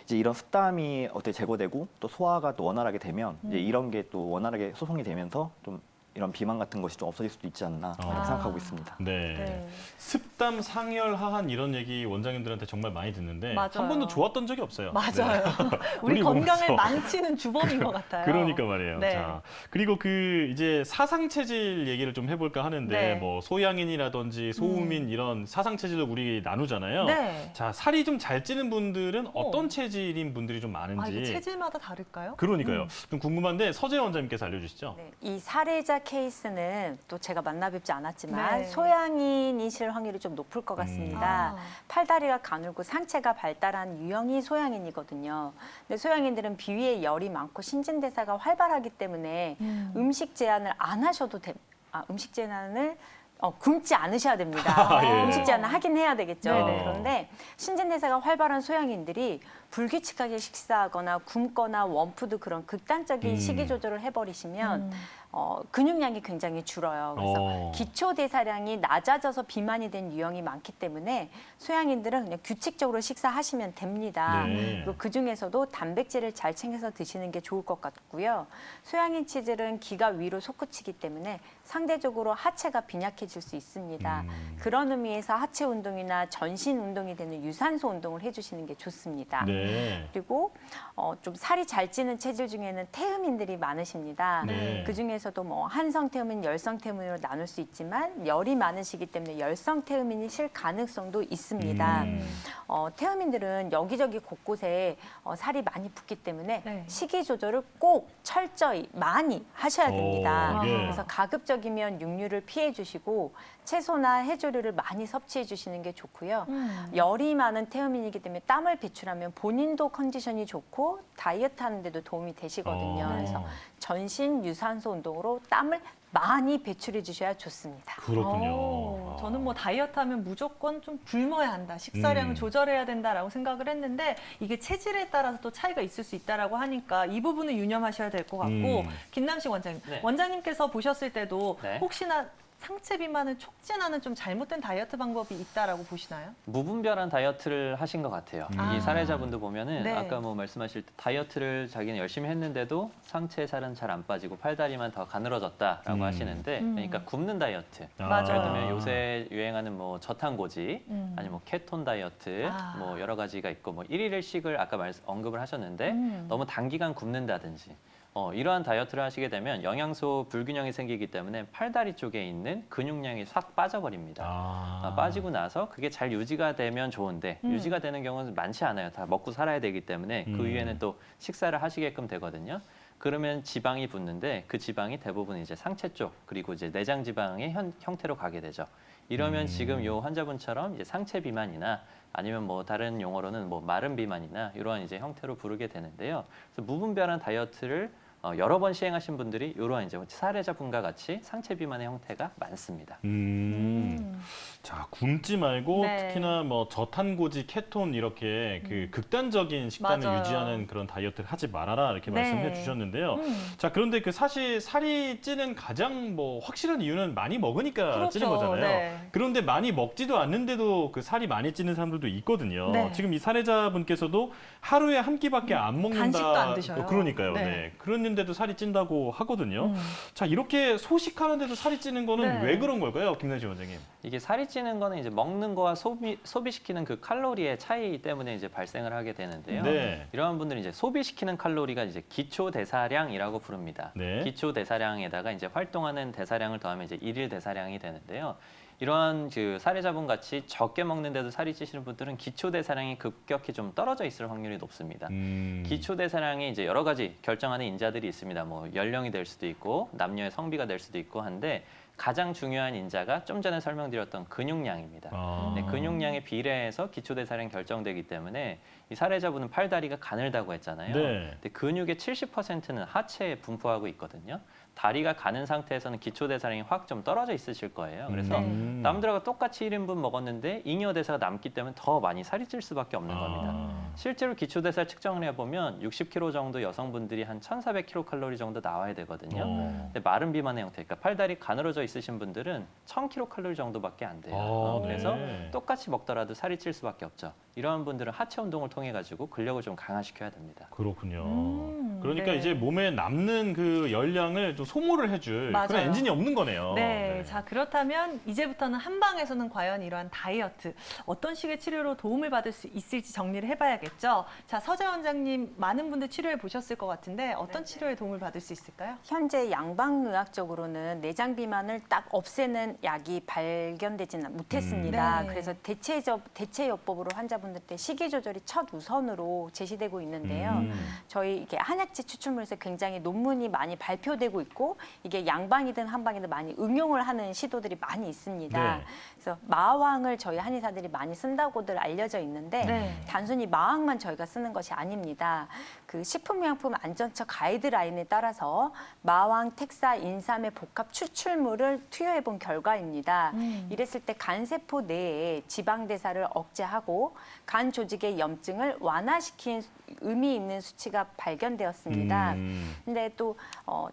이제 이런 습담이 어떻게 제거되고 또 소화가 또 원활하게 되면 이제 이런 게 또 원활하게 소송이 되면서 좀 이런 비만 같은 것이 좀 없어질 수도 있지 않나 이렇게 아. 생각하고 있습니다. 네. 네. 습담, 상열, 하한 이런 얘기 원장님들한테 정말 많이 듣는데 맞아요. 한 번도 좋았던 적이 없어요. 맞아요. 네. 우리 우리 건강을 몸에서. 망치는 주범인 것 같아요. 그러니까 말이에요. 네. 자, 그리고 그 이제 사상 체질 얘기를 좀 해볼까 하는데 네. 뭐 소양인이라든지 소음인 이런 사상 체질을 우리 나누잖아요. 네. 자, 살이 좀 잘 찌는 분들은 어떤 체질인 분들이 좀 아, 이게 많은지. 체질마다 다를까요? 그러니까요. 좀 궁금한데 서재 원장님께서 알려주시죠. 네, 이 사례자 케이스는 또 제가 만나뵙지 않았지만 네. 소양인이실 확률이 좀 높을 것 같습니다. 아. 팔다리가 가늘고 상체가 발달한 유형이 소양인이거든요. 근데 소양인들은 비위에 열이 많고 신진대사가 활발하기 때문에 음식 제한을 안 하셔도 음식 제한을 굶지 않으셔야 됩니다. 예. 음식 제한을 하긴 해야 되겠죠. 네네. 그런데 신진대사가 활발한 소양인들이 불규칙하게 식사하거나 굶거나 원푸드 그런 극단적인 식이 조절을 해버리시면 근육량이 굉장히 줄어요. 그래서 기초 대사량이 낮아져서 비만이 된 유형이 많기 때문에 소양인들은 그냥 규칙적으로 식사하시면 됩니다. 네. 그리고 그 중에서도 단백질을 잘 챙겨서 드시는 게 좋을 것 같고요. 소양인 체질은 기가 위로 솟구치기 때문에 상대적으로 하체가 빈약해질 수 있습니다. 그런 의미에서 하체 운동이나 전신 운동이 되는 유산소 운동을 해주시는 게 좋습니다. 네. 네. 그리고 좀 살이 잘 찌는 체질 중에는 태음인들이 많으십니다. 네. 그 중에서도 뭐 한성 태음인, 열성 태음인으로 나눌 수 있지만 열이 많으시기 때문에 열성 태음인이실 가능성도 있습니다. 태음인들은 여기저기 곳곳에 살이 많이 붙기 때문에 네. 식이 조절을 꼭 철저히 많이 하셔야 됩니다. 예. 그래서 가급적이면 육류를 피해 주시고 채소나 해조류를 많이 섭취해 주시는 게 좋고요. 열이 많은 태음인이기 때문에 땀을 배출하면 본인도 컨디션이 좋고 다이어트 하는데도 도움이 되시거든요. 그래서 전신 유산소 운동으로 땀을 많이 배출해 주셔야 좋습니다. 그렇군요. 저는 뭐 다이어트 하면 무조건 좀 굶어야 한다, 식사량을 조절해야 된다라고 생각을 했는데 이게 체질에 따라서 또 차이가 있을 수 있다라고 하니까 이 부분을 유념하셔야 될 것 같고 김남식 원장님, 네. 원장님께서 보셨을 때도 네. 혹시나 상체 비만을 촉진하는 좀 잘못된 다이어트 방법이 있다라고 보시나요? 무분별한 다이어트를 하신 것 같아요. 아. 이 사례자분도 보면은 네. 아까 뭐 말씀하실 때 다이어트를 자기는 열심히 했는데도 상체 살은 잘 안 빠지고 팔다리만 더 가늘어졌다라고 하시는데 그러니까 굽는 다이어트. 맞아요. 예를 들면 요새 유행하는 뭐 저탄고지 아니면 뭐 케톤 다이어트 아. 뭐 여러 가지가 있고 뭐 일일일식을 아까 언급을 하셨는데 너무 단기간 굽는다든지 이러한 다이어트를 하시게 되면 영양소 불균형이 생기기 때문에 팔다리 쪽에 있는 근육량이 싹 빠져버립니다. 빠지고 나서 그게 잘 유지가 되면 좋은데 유지가 되는 경우는 많지 않아요. 다 먹고 살아야 되기 때문에 그 위에는 또 식사를 하시게끔 되거든요. 그러면 지방이 붙는데 그 지방이 대부분 이제 상체 쪽 그리고 이제 내장 지방의 형태로 가게 되죠. 이러면 지금 요 환자분처럼 이제 상체 비만이나 아니면 뭐 다른 용어로는 뭐 마른 비만이나 이러한 이제 형태로 부르게 되는데요. 그래서 무분별한 다이어트를 여러 번 시행하신 분들이 이러한 이제 사례자분과 같이 상체 비만의 형태가 많습니다. 자, 굶지 말고 네. 특히나 뭐 저탄고지, 케톤 이렇게 그 극단적인 식단을 맞아요. 유지하는 그런 다이어트를 하지 말아라 이렇게 네. 말씀해 주셨는데요. 자, 그런데 그 사실 살이 찌는 가장 뭐 확실한 이유는 많이 먹으니까 그렇죠. 찌는 거잖아요. 네. 그런데 많이 먹지도 않는데도 그 살이 많이 찌는 사람들도 있거든요. 네. 지금 이 사례자분께서도 하루에 한 끼밖에 안 먹는다. 간식도 안 드셔요. 그러니까요. 네. 네. 그랬는데도 살이 찐다고 하거든요. 자, 이렇게 소식하는데도 살이 찌는 거는 네. 왜 그런 걸까요, 김나지 원장님? 이게 살이 찌는 거는 이제 먹는 거와 소비시키는 그 칼로리의 차이 때문에 이제 발생을 하게 되는데요. 네. 이러한 분들은 이제 소비시키는 칼로리가 이제 기초 대사량이라고 부릅니다. 네. 기초 대사량에다가 이제 활동하는 대사량을 더하면 이제 일일 대사량이 되는데요. 이러한 그 사례자분 같이 적게 먹는데도 살이 찌시는 분들은 기초 대사량이 급격히 좀 떨어져 있을 확률이 높습니다. 기초 대사량이 이제 여러 가지 결정하는 인자들이 있습니다. 뭐 연령이 될 수도 있고 남녀의 성비가 될 수도 있고 한데 가장 중요한 인자가 좀 전에 설명드렸던 근육량입니다. 네, 근육량에 비례해서 기초 대사량이 결정되기 때문에 이 사례자분은 팔다리가 가늘다고 했잖아요. 네. 근데 근육의 70%는 하체에 분포하고 있거든요. 다리가 가는 상태에서는 기초 대사량이 확 좀 떨어져 있으실 거예요. 그래서 남들하고 똑같이 1인분 먹었는데 잉여 대사가 남기 때문에 더 많이 살이 찔 수밖에 없는 겁니다. 실제로 기초 대사 측정을 해보면 60kg 정도 여성분들이 한 1,400kcal 정도 나와야 되거든요. 근데 마른 비만의 형태, 그러니까 팔다리 가늘어져 있으신 분들은 1,000kcal 정도밖에 안 돼요. 네. 그래서 똑같이 먹더라도 살이 찔 수밖에 없죠. 이러한 분들은 하체 운동을 통해 가지고 근력을 좀 강화시켜야 됩니다. 그렇군요. 그러니까 네. 이제 몸에 남는 그 열량을 좀 소모를 해줄 맞아요. 그런 엔진이 없는 거네요. 네, 자 그렇다면 이제부터는 한방에서는 과연 이러한 다이어트 어떤 식의 치료로 도움을 받을 수 있을지 정리를 해봐야겠죠. 자 서재 원장님 많은 분들 치료해 보셨을 것 같은데 어떤 치료에 도움을 받을 수 있을까요? 현재 양방의학적으로는 내장 비만을 딱 없애는 약이 발견되지는 못했습니다. 네. 그래서 대체요법으로 환자분들께 식이 조절이 첫 우선으로 제시되고 있는데요. 저희 이게 한약재 추출물에서 굉장히 논문이 많이 발표되고 있고 이게 양방이든 한방이든 많이 응용을 하는 시도들이 많이 있습니다. 네. 그래서 마왕을 저희 한의사들이 많이 쓴다고들 알려져 있는데 네. 단순히 마왕만 저희가 쓰는 것이 아닙니다. 그 식품의약품 안전처 가이드라인에 따라서 마왕, 텍사, 인삼의 복합 추출물을 투여해 본 결과입니다. 이랬을 때 간세포 내에 지방 대사를 억제하고 간 조직의 염증을 완화시킨 의미 있는 수치가 발견되었습니다. 근데 또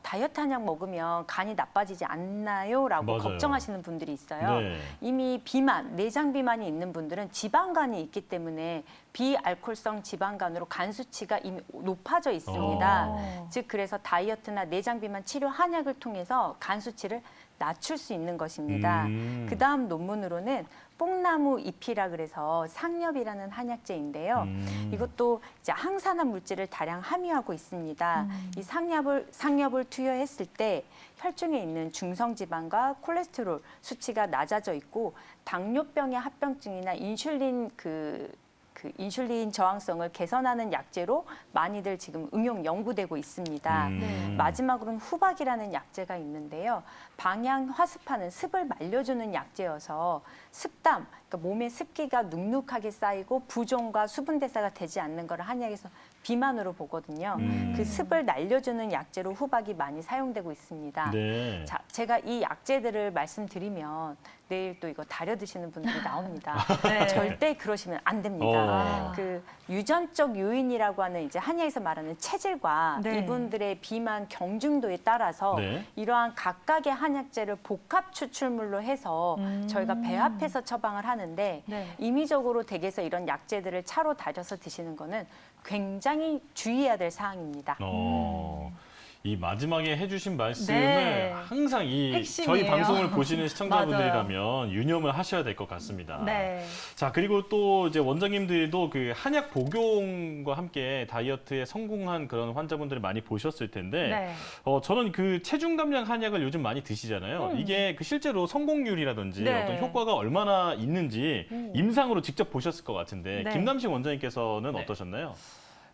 다이어트 한약 먹으면 간이 나빠지지 않나요?라고 맞아요. 걱정하시는 분들이 있어요. 네. 이미 비만, 내장 비만이 있는 분들은 지방간이 있기 때문에 비알코올성 지방간으로 간 수치가 이미 높아져 있습니다. 즉 그래서 다이어트나 내장 비만 치료 한약을 통해서 간 수치를 낮출 수 있는 것입니다. 그 다음 논문으로는 뽕나무 잎이라 그래서 상엽이라는 한약재인데요. 이것도 이제 항산화 물질을 다량 함유하고 있습니다. 이 상엽을 투여했을 때 혈중에 있는 중성지방과 콜레스테롤 수치가 낮아져 있고 당뇨병의 합병증이나 인슐린 인슐린 저항성을 개선하는 약재로 많이들 지금 응용 연구되고 있습니다. 네. 마지막으로는 후박이라는 약재가 있는데요. 방향 화습하는 습을 말려주는 약재여서 습담, 그러니까 몸에 습기가 눅눅하게 쌓이고 부종과 수분 대사가 되지 않는 걸 한약에서 비만으로 보거든요. 그 습을 날려주는 약재로 후박이 많이 사용되고 있습니다. 네. 자, 제가 이 약재들을 말씀드리면 내일 또 이거 다려 드시는 분들이 나옵니다. 네. 절대 그러시면 안 됩니다. 아. 그 유전적 요인이라고 하는 이제 한의에서 말하는 체질과 네. 이분들의 비만 경중도에 따라서 네. 이러한 각각의 한약재를 복합 추출물로 해서 저희가 배합해서 처방을 하는데 네. 임의적으로 댁에서 이런 약재들을 차로 다져서 드시는 거는 굉장히 주의해야 될 사항입니다. 이 마지막에 해주신 말씀을 네. 항상 이 핵심이에요. 저희 방송을 보시는 시청자분들이라면 맞아요. 유념을 하셔야 될 것 같습니다. 네. 자, 그리고 또 이제 원장님들도 그 한약 복용과 함께 다이어트에 성공한 그런 환자분들을 많이 보셨을 텐데, 네. 저는 그 체중 감량 한약을 요즘 많이 드시잖아요. 이게 그 실제로 성공률이라든지 네. 어떤 효과가 얼마나 있는지 임상으로 직접 보셨을 것 같은데, 네. 김남식 원장님께서는 네. 어떠셨나요?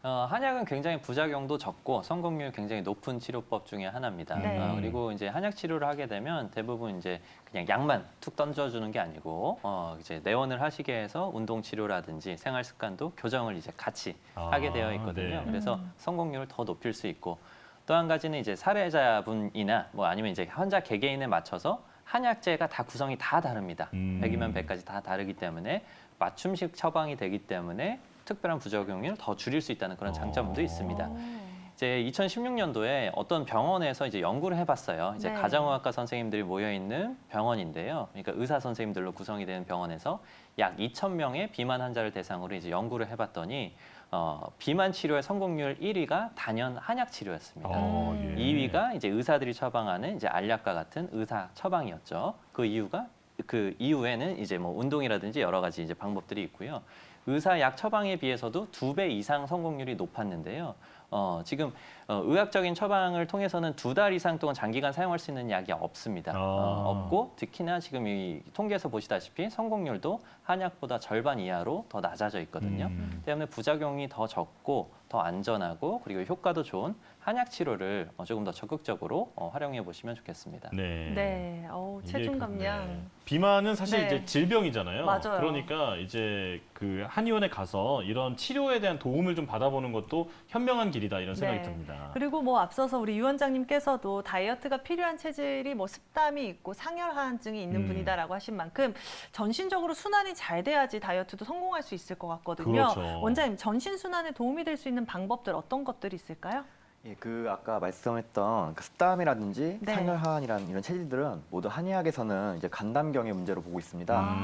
한약은 굉장히 부작용도 적고 성공률 굉장히 높은 치료법 중에 하나입니다. 네. 그리고 이제 한약 치료를 하게 되면 대부분 이제 그냥 약만 툭 던져주는 게 아니고 이제 내원을 하시게 해서 운동 치료라든지 생활 습관도 교정을 이제 같이 하게 되어 있거든요. 네. 그래서 성공률을 더 높일 수 있고 또 한 가지는 이제 사례자분이나 뭐 아니면 이제 환자 개개인에 맞춰서 한약재가 다 구성이 다 다릅니다. 100이면 100까지 다 다르기 때문에 맞춤식 처방이 되기 때문에 특별한 부작용을 더 줄일 수 있다는 그런 장점도 있습니다. 이제 2016년도에 어떤 병원에서 이제 연구를 해봤어요. 이제 네. 가정의학과 선생님들이 모여 있는 병원인데요. 그러니까 의사 선생님들로 구성이 되는 병원에서 약 2,000명의 비만 환자를 대상으로 이제 연구를 해봤더니 비만 치료의 성공률 1위가 단연 한약 치료였습니다. 예. 2위가 이제 의사들이 처방하는 이제 알약과 같은 의사 처방이었죠. 그 이후에는 이제 뭐 운동이라든지 여러 가지 이제 방법들이 있고요. 의사 약 처방에 비해서도 2배 이상 성공률이 높았는데요. 지금 의학적인 처방을 통해서는 2달 이상 동안 장기간 사용할 수 있는 약이 없습니다. 없고 특히나 지금 이 통계에서 보시다시피 성공률도 한약보다 절반 이하로 더 낮아져 있거든요. 때문에 부작용이 더 적고 더 안전하고 그리고 효과도 좋은 한약 치료를 조금 더 적극적으로 활용해 보시면 좋겠습니다. 네. 네. 체중 감량. 네. 비만은 사실 네. 이제 질병이잖아요. 맞아요. 그러니까 이제 그 한의원에 가서 이런 치료에 대한 도움을 좀 받아보는 것도 현명한 길이다 이런 생각이 네. 듭니다. 그리고 뭐 앞서서 우리 유 원장님께서도 다이어트가 필요한 체질이 뭐 습담이 있고 상열하한증이 있는 분이다라고 하신 만큼 전신적으로 순환이 잘 돼야지 다이어트도 성공할 수 있을 것 같거든요. 그렇죠. 원장님, 전신 순환에 도움이 될 수 있는 방법들 어떤 것들이 있을까요? 예, 그 아까 말씀했던 그 습담이라든지 네. 상열하한이라는 이런 체질들은 모두 한의학에서는 이제 간담경의 문제로 보고 있습니다.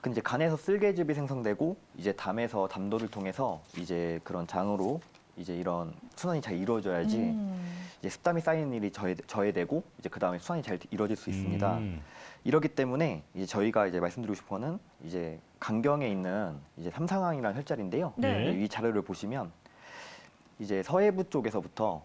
근데 이제 간에서 쓸개즙이 생성되고 이제 담에서 담도를 통해서 이제 그런 장으로 이제 이런 순환이 잘 이루어져야지 이제 습담이 쌓이는 일이 저해되고 이제 그 다음에 순환이 잘 이루어질 수 있습니다. 이렇기 때문에 이제 저희가 이제 말씀드리고 싶은 거는 이제 간경에 있는 이제 삼상항이라는 혈자리인데요. 네. 이 자료를 보시면 이제 서해부 쪽에서부터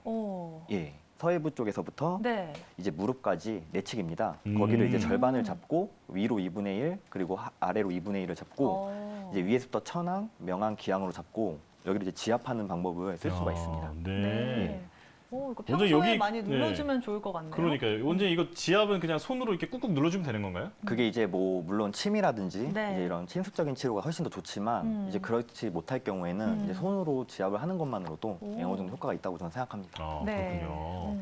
서해부 쪽에서부터 네. 이제 무릎까지 내측입니다. 거기를 이제 절반을 잡고 위로 2분의 1 그리고 아래로 2분의 1을 잡고 이제 위에서부터 천항, 명항, 기항으로 잡고 여기를 이제 지압하는 방법을 쓸 수가 있습니다. 네. 이거 먼저 평소에 여기- 많이 눌러주면 좋을 것 같네요. 그러니까요. 원장님 이거 지압은 그냥 손으로 이렇게 꾹꾹 눌러주면 되는 건가요? 그게 이제 뭐 물론 침이라든지 네. 이제 이런 침습적인 치료가 훨씬 더 좋지만 이제 그렇지 못할 경우에는 이제 손으로 지압을 하는 것만으로도 어느 정도 효과가 있다고 저는 생각합니다. 네. 그렇군요.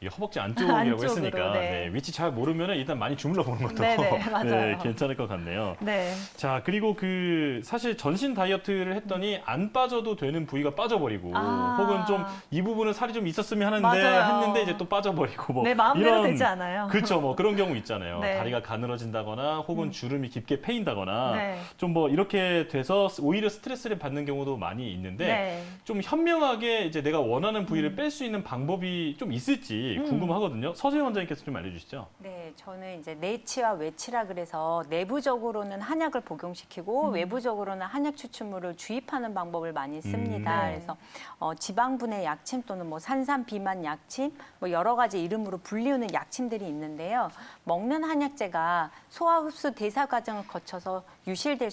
이게 허벅지 안쪽이라고 안쪽으로, 했으니까 네. 네, 위치 잘 모르면 일단 많이 주물러 보는 것도 네네, 맞아요. 괜찮을 것 같네요. 네. 자, 그리고 그 사실 전신 다이어트를 했더니 안 빠져도 되는 부위가 빠져버리고 혹은 좀 이 부분은 살이 좀 있었으면 하는데 맞아요. 했는데 이제 또 빠져버리고 뭐 내 마음대로 이런 되지 않아요. 그렇죠. 뭐 그런 경우 있잖아요. 네. 다리가 가늘어진다거나 혹은 주름이 깊게 패인다거나 네. 좀 뭐 이렇게 돼서 오히려 스트레스를 받는 경우도 많이 있는데 네. 좀 현명하게 이제 내가 원하는 부위를 뺄 수 있는 방법이 좀 있을지 있는지 궁금하거든요. 서재 원장님께서 좀 알려주시죠. 네, 저는 이제 내치와 외치라 그래서 내부적으로는 한약을 복용시키고 외부적으로는 한약 추출물을 주입하는 방법을 많이 씁니다. 네. 그래서 지방분해 약침 또는 뭐 산삼 비만 약침 뭐 여러 가지 이름으로 불리우는 약침들이 있는데요. 먹는 한약재가 소화 흡수 대사 과정을 거쳐서 소실될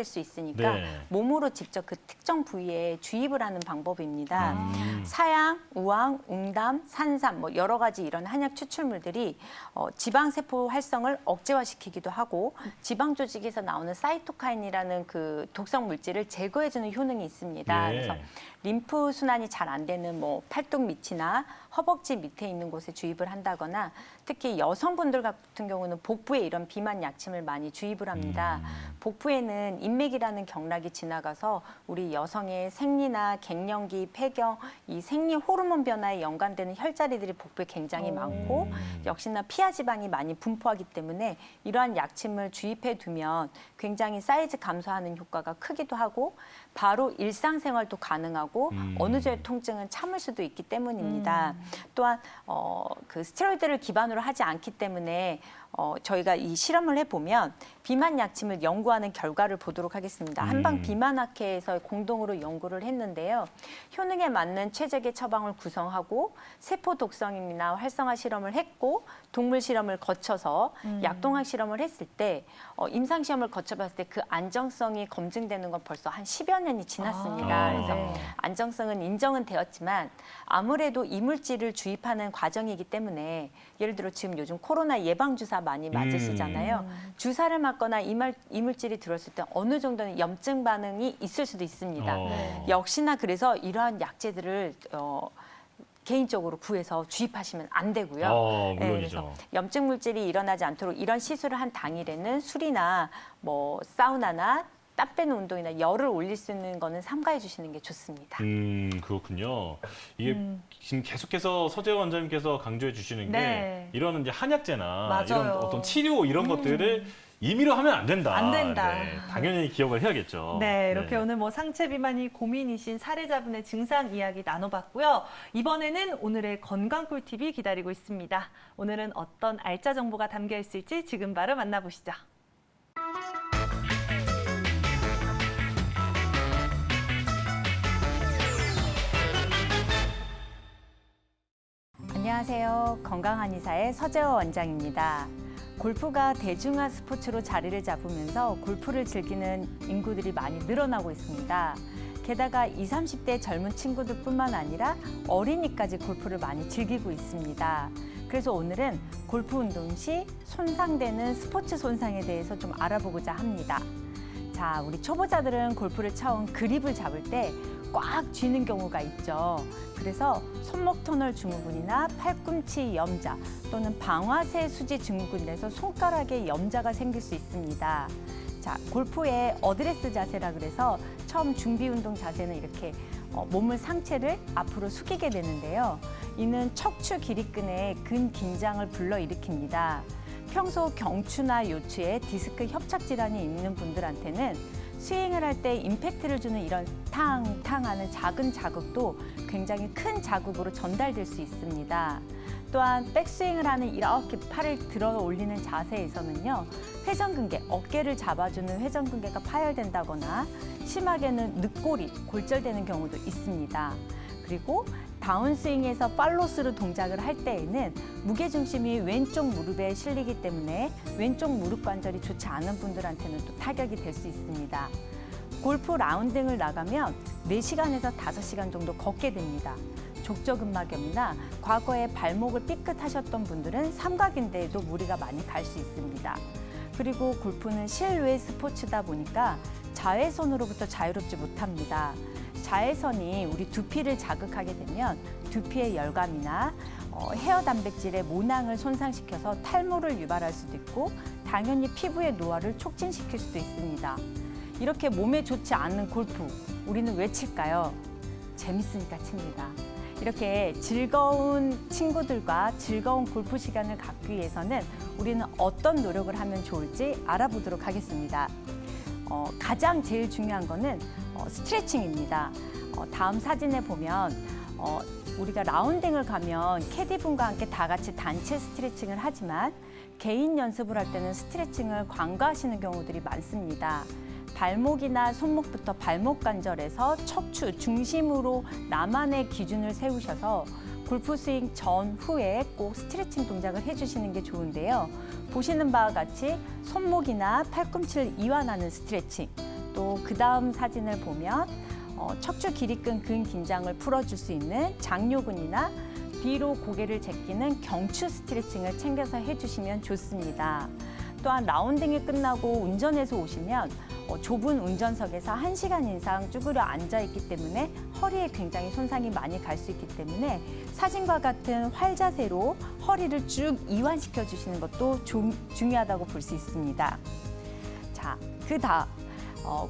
수 있으니까 네. 몸으로 직접 그 특정 부위에 주입을 하는 방법입니다. 사양, 우황, 웅담, 산삼 뭐 여러 가지 이런 한약 추출물들이 지방세포 활성을 억제화시키기도 하고 지방 조직에서 나오는 사이토카인이라는 그 독성 물질을 제거해주는 효능이 있습니다. 예. 그래서 림프 순환이 잘 안 되는 뭐 팔뚝 밑이나 허벅지 밑에 있는 곳에 주입을 한다거나 특히 여성분들 같은 경우는 복부에 이런 비만 약침을 많이 주입을 합니다. 복부에는 인맥이라는 경락이 지나가서 우리 여성의 생리나 갱년기, 폐경, 이 생리 호르몬 변화에 연관되는 혈자리들이 복부에 굉장히 많고 역시나 피하 지방이 많이 분포하기 때문에 이러한 약침을 주입해 두면 굉장히 사이즈 감소하는 효과가 크기도 하고 바로 일상생활도 가능하고 어느 정도의 통증은 참을 수도 있기 때문입니다. 또한 그 스테로이드를 기반으로 하지 않기 때문에 저희가 이 실험을 해보면 비만 약침을 연구하는 결과를 보도록 하겠습니다. 한방 비만학회에서 공동으로 연구를 했는데요. 효능에 맞는 최적의 처방을 구성하고 세포 독성이나 활성화 실험을 했고 동물 실험을 거쳐서 약동학 실험을 했을 때 임상 시험을 거쳐봤을 때 그 안정성이 검증되는 건 벌써 한 10여 년이 지났습니다. 그래서 네. 안정성은 인정은 되었지만 아무래도 이물질을 주입하는 과정이기 때문에 예를 들어 지금 요즘 코로나 예방주사 많이 맞으시잖아요. 주사를 맞거나 이물질이 들어왔을 때 어느 정도는 염증 반응이 있을 수도 있습니다. 네. 역시나 그래서 이러한 약재들을 개인적으로 구해서 주입하시면 안 되고요. 네, 물론이죠. 그래서 염증 물질이 일어나지 않도록 이런 시술을 한 당일에는 술이나 뭐 사우나나 땀 빼는 운동이나 열을 올릴 수 있는 거는 삼가해 주시는 게 좋습니다. 그렇군요. 이게 지금 계속해서 서재 원장님께서 강조해 주시는 게 네. 이런 이제 한약재나 맞아요. 이런 어떤 치료 이런 것들을 임의로 하면 안 된다. 안 된다. 네, 당연히 기억을 해야겠죠. 네, 이렇게 오늘 뭐 상체 비만이 고민이신 사례자분의 증상 이야기 나눠봤고요. 이번에는 오늘의 건강 꿀팁이 기다리고 있습니다. 오늘은 어떤 알짜 정보가 담겨 있을지 지금 바로 만나보시죠. 안녕하세요. 건강한 의사의 서재호 원장입니다. 골프가 대중화 스포츠로 자리를 잡으면서 골프를 즐기는 인구들이 많이 늘어나고 있습니다. 게다가 20, 30대 젊은 친구들뿐만 아니라 어린이까지 골프를 많이 즐기고 있습니다. 그래서 오늘은 골프 운동 시 손상되는 스포츠 손상에 대해서 좀 알아보고자 합니다. 자, 우리 초보자들은 골프를 처음 그립을 잡을 때 꽉 쥐는 경우가 있죠. 그래서 손목 터널 증후군이나 팔꿈치 염자 또는 방아쇠 수지 증후군에서 손가락에 염자가 생길 수 있습니다. 자, 골프의 어드레스 자세라 그래서 처음 준비 운동 자세는 이렇게 몸을 상체를 앞으로 숙이게 되는데요. 이는 척추 기립근의 근긴장을 불러일으킵니다. 평소 경추나 요추에 디스크 협착 질환이 있는 분들한테는 스윙을 할 때 임팩트를 주는 이런 탕탕 하는 작은 자극도 굉장히 큰 자극으로 전달될 수 있습니다. 또한 백스윙을 하는 이렇게 팔을 들어 올리는 자세에서는요. 회전근개, 어깨를 잡아주는 회전근개가 파열된다거나 심하게는 늑골이 골절되는 경우도 있습니다. 그리고 다운스윙에서 팔로스루 동작을 할 때에는 무게중심이 왼쪽 무릎에 실리기 때문에 왼쪽 무릎 관절이 좋지 않은 분들한테는 또 타격이 될 수 있습니다. 골프 라운딩을 나가면 4시간에서 5시간 정도 걷게 됩니다. 족저근막염이나 과거에 발목을 삐끗하셨던 분들은 삼각인대에도 무리가 많이 갈 수 있습니다. 그리고 골프는 실외 스포츠다 보니까 자외선으로부터 자유롭지 못합니다. 자외선이 우리 두피를 자극하게 되면 두피의 열감이나 헤어 단백질의 모낭을 손상시켜서 탈모를 유발할 수도 있고 당연히 피부의 노화를 촉진시킬 수도 있습니다. 이렇게 몸에 좋지 않은 골프, 우리는 왜 칠까요? 재밌으니까 칩니다. 이렇게 즐거운 친구들과 즐거운 골프 시간을 갖기 위해서는 우리는 어떤 노력을 하면 좋을지 알아보도록 하겠습니다. 가장 제일 중요한 거는 스트레칭입니다. 다음 사진에 보면 우리가 라운딩을 가면 캐디분과 함께 다 같이 단체 스트레칭을 하지만 개인 연습을 할 때는 스트레칭을 간과하시는 경우들이 많습니다. 발목이나 손목부터 발목 관절에서 척추 중심으로 나만의 기준을 세우셔서 골프 스윙 전, 후에 꼭 스트레칭 동작을 해주시는 게 좋은데요. 보시는 바와 같이 손목이나 팔꿈치를 이완하는 스트레칭, 또 그 다음 사진을 보면 척추 길이끈 근 긴장을 풀어줄 수 있는 장요근이나 뒤로 고개를 제끼는 경추 스트레칭을 챙겨서 해주시면 좋습니다. 또한 라운딩이 끝나고 운전해서 오시면 좁은 운전석에서 1시간 이상 쭈그려 앉아있기 때문에 허리에 굉장히 손상이 많이 갈 수 있기 때문에 사진과 같은 활자세로 허리를 쭉 이완시켜 주시는 것도 중요하다고 볼 수 있습니다. 자, 그 다음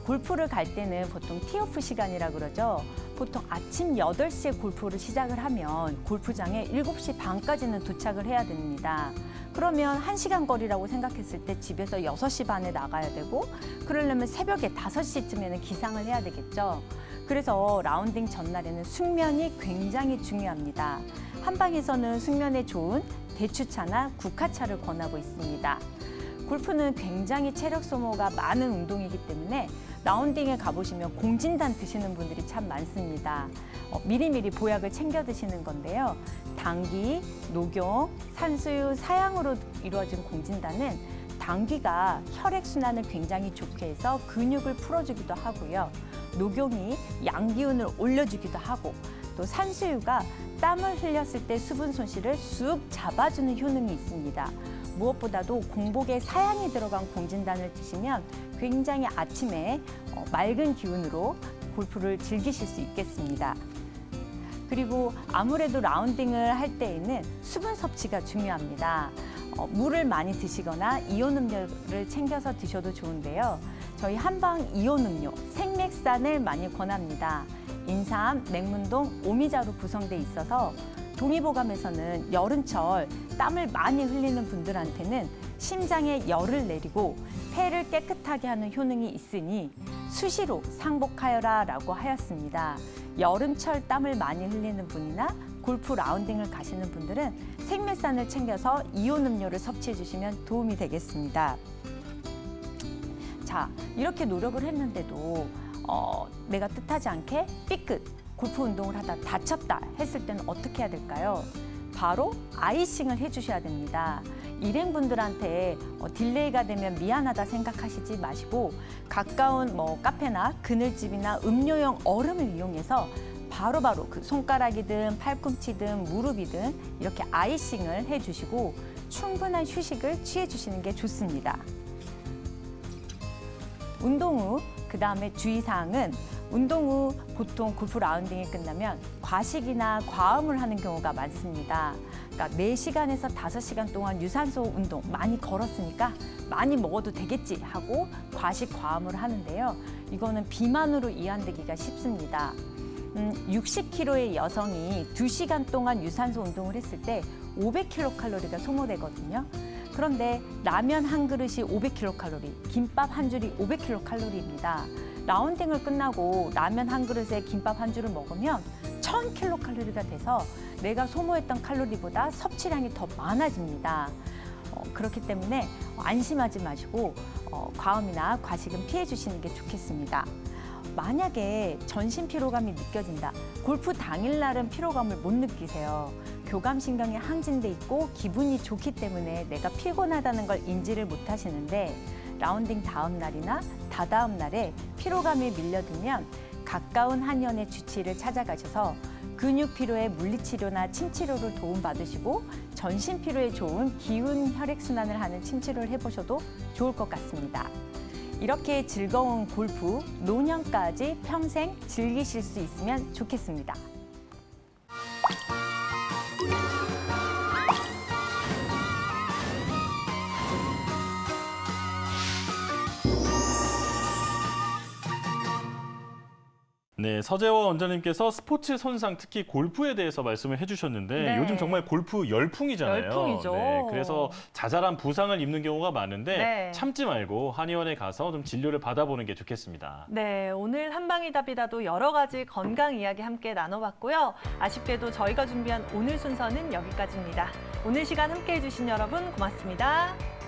골프를 갈 때는 보통 티오프 시간이라고 그러죠. 보통 아침 8시에 골프를 시작을 하면 골프장에 7시 반까지는 도착을 해야 됩니다. 그러면 1시간 거리라고 생각했을 때 집에서 6시 반에 나가야 되고 그러려면 새벽에 5시쯤에는 기상을 해야 되겠죠. 그래서 라운딩 전날에는 숙면이 굉장히 중요합니다. 한방에서는 숙면에 좋은 대추차나 국화차를 권하고 있습니다. 골프는 굉장히 체력 소모가 많은 운동이기 때문에 라운딩에 가보시면 공진단 드시는 분들이 참 많습니다. 미리미리 보약을 챙겨 드시는 건데요. 당귀, 녹용, 산수유, 사양으로 이루어진 공진단은 당귀가 혈액순환을 굉장히 좋게 해서 근육을 풀어주기도 하고요. 녹용이 양기운을 올려주기도 하고 또 산수유가 땀을 흘렸을 때 수분 손실을 쑥 잡아주는 효능이 있습니다. 무엇보다도 공복에 사양이 들어간 공진단을 드시면 굉장히 아침에 맑은 기운으로 골프를 즐기실 수 있겠습니다. 그리고 아무래도 라운딩을 할 때에는 수분 섭취가 중요합니다. 물을 많이 드시거나 이온 음료를 챙겨서 드셔도 좋은데요. 저희 한방 이온 음료 생맥산을 많이 권합니다. 인삼, 맹문동, 오미자로 구성돼 있어서 동의보감에서는 여름철 땀을 많이 흘리는 분들한테는 심장에 열을 내리고 폐를 깨끗하게 하는 효능이 있으니 수시로 상복하여라라고 하였습니다. 여름철 땀을 많이 흘리는 분이나 골프 라운딩을 가시는 분들은 생맥산을 챙겨서 이온 음료를 섭취해 주시면 도움이 되겠습니다. 자, 이렇게 노력을 했는데도 내가 뜻하지 않게 삐끗 골프 운동을 하다 다쳤다 했을 때는 어떻게 해야 될까요? 바로 아이싱을 해주셔야 됩니다. 일행분들한테 딜레이가 되면 미안하다 생각하시지 마시고 가까운 카페나 그늘집이나 음료용 얼음을 이용해서 바로바로 그 손가락이든 팔꿈치든 무릎이든 이렇게 아이싱을 해주시고 충분한 휴식을 취해주시는 게 좋습니다. 운동 후 그다음에 주의사항은 운동 후 보통 골프 라운딩이 끝나면 과식이나 과음을 하는 경우가 많습니다. 그러니까 4시간에서 5시간 동안 유산소 운동 많이 걸었으니까 많이 먹어도 되겠지 하고 과식 과음을 하는데요. 이거는 비만으로 이완되기가 쉽습니다. 60kg의 여성이 2시간 동안 유산소 운동을 했을 때 500kcal가 소모되거든요. 그런데 라면 한 그릇이 500kcal, 김밥 한 줄이 500kcal입니다. 라운딩을 끝나고 라면 한 그릇에 김밥 한 줄을 먹으면 1000kcal가 돼서 내가 소모했던 칼로리보다 섭취량이 더 많아집니다. 그렇기 때문에 안심하지 마시고 과음이나 과식은 피해 주시는 게 좋겠습니다. 만약에 전신 피로감이 느껴진다. 골프 당일날은 피로감을 못 느끼세요. 교감신경이 항진돼 있고 기분이 좋기 때문에 내가 피곤하다는 걸 인지를 못 하시는데 라운딩 다음 날이나 다다음 날에 피로감이 밀려들면 가까운 한의원의 주치의를 찾아가셔서 근육 피로의 물리치료나 침치료를 도움받으시고 전신 피로에 좋은 기운 혈액순환을 하는 침치료를 해보셔도 좋을 것 같습니다. 이렇게 즐거운 골프, 노년까지 평생 즐기실 수 있으면 좋겠습니다. 네, 서재원 원장님께서 스포츠 손상, 특히 골프에 대해서 말씀을 해주셨는데 네. 요즘 정말 골프 열풍이잖아요. 열풍이죠. 네, 그래서 자잘한 부상을 입는 경우가 많은데 네. 참지 말고 한의원에 가서 좀 진료를 받아보는 게 좋겠습니다. 네, 오늘 한방이 답이다도 여러 가지 건강 이야기 함께 나눠봤고요. 아쉽게도 저희가 준비한 오늘 순서는 여기까지입니다. 오늘 시간 함께해 주신 여러분 고맙습니다.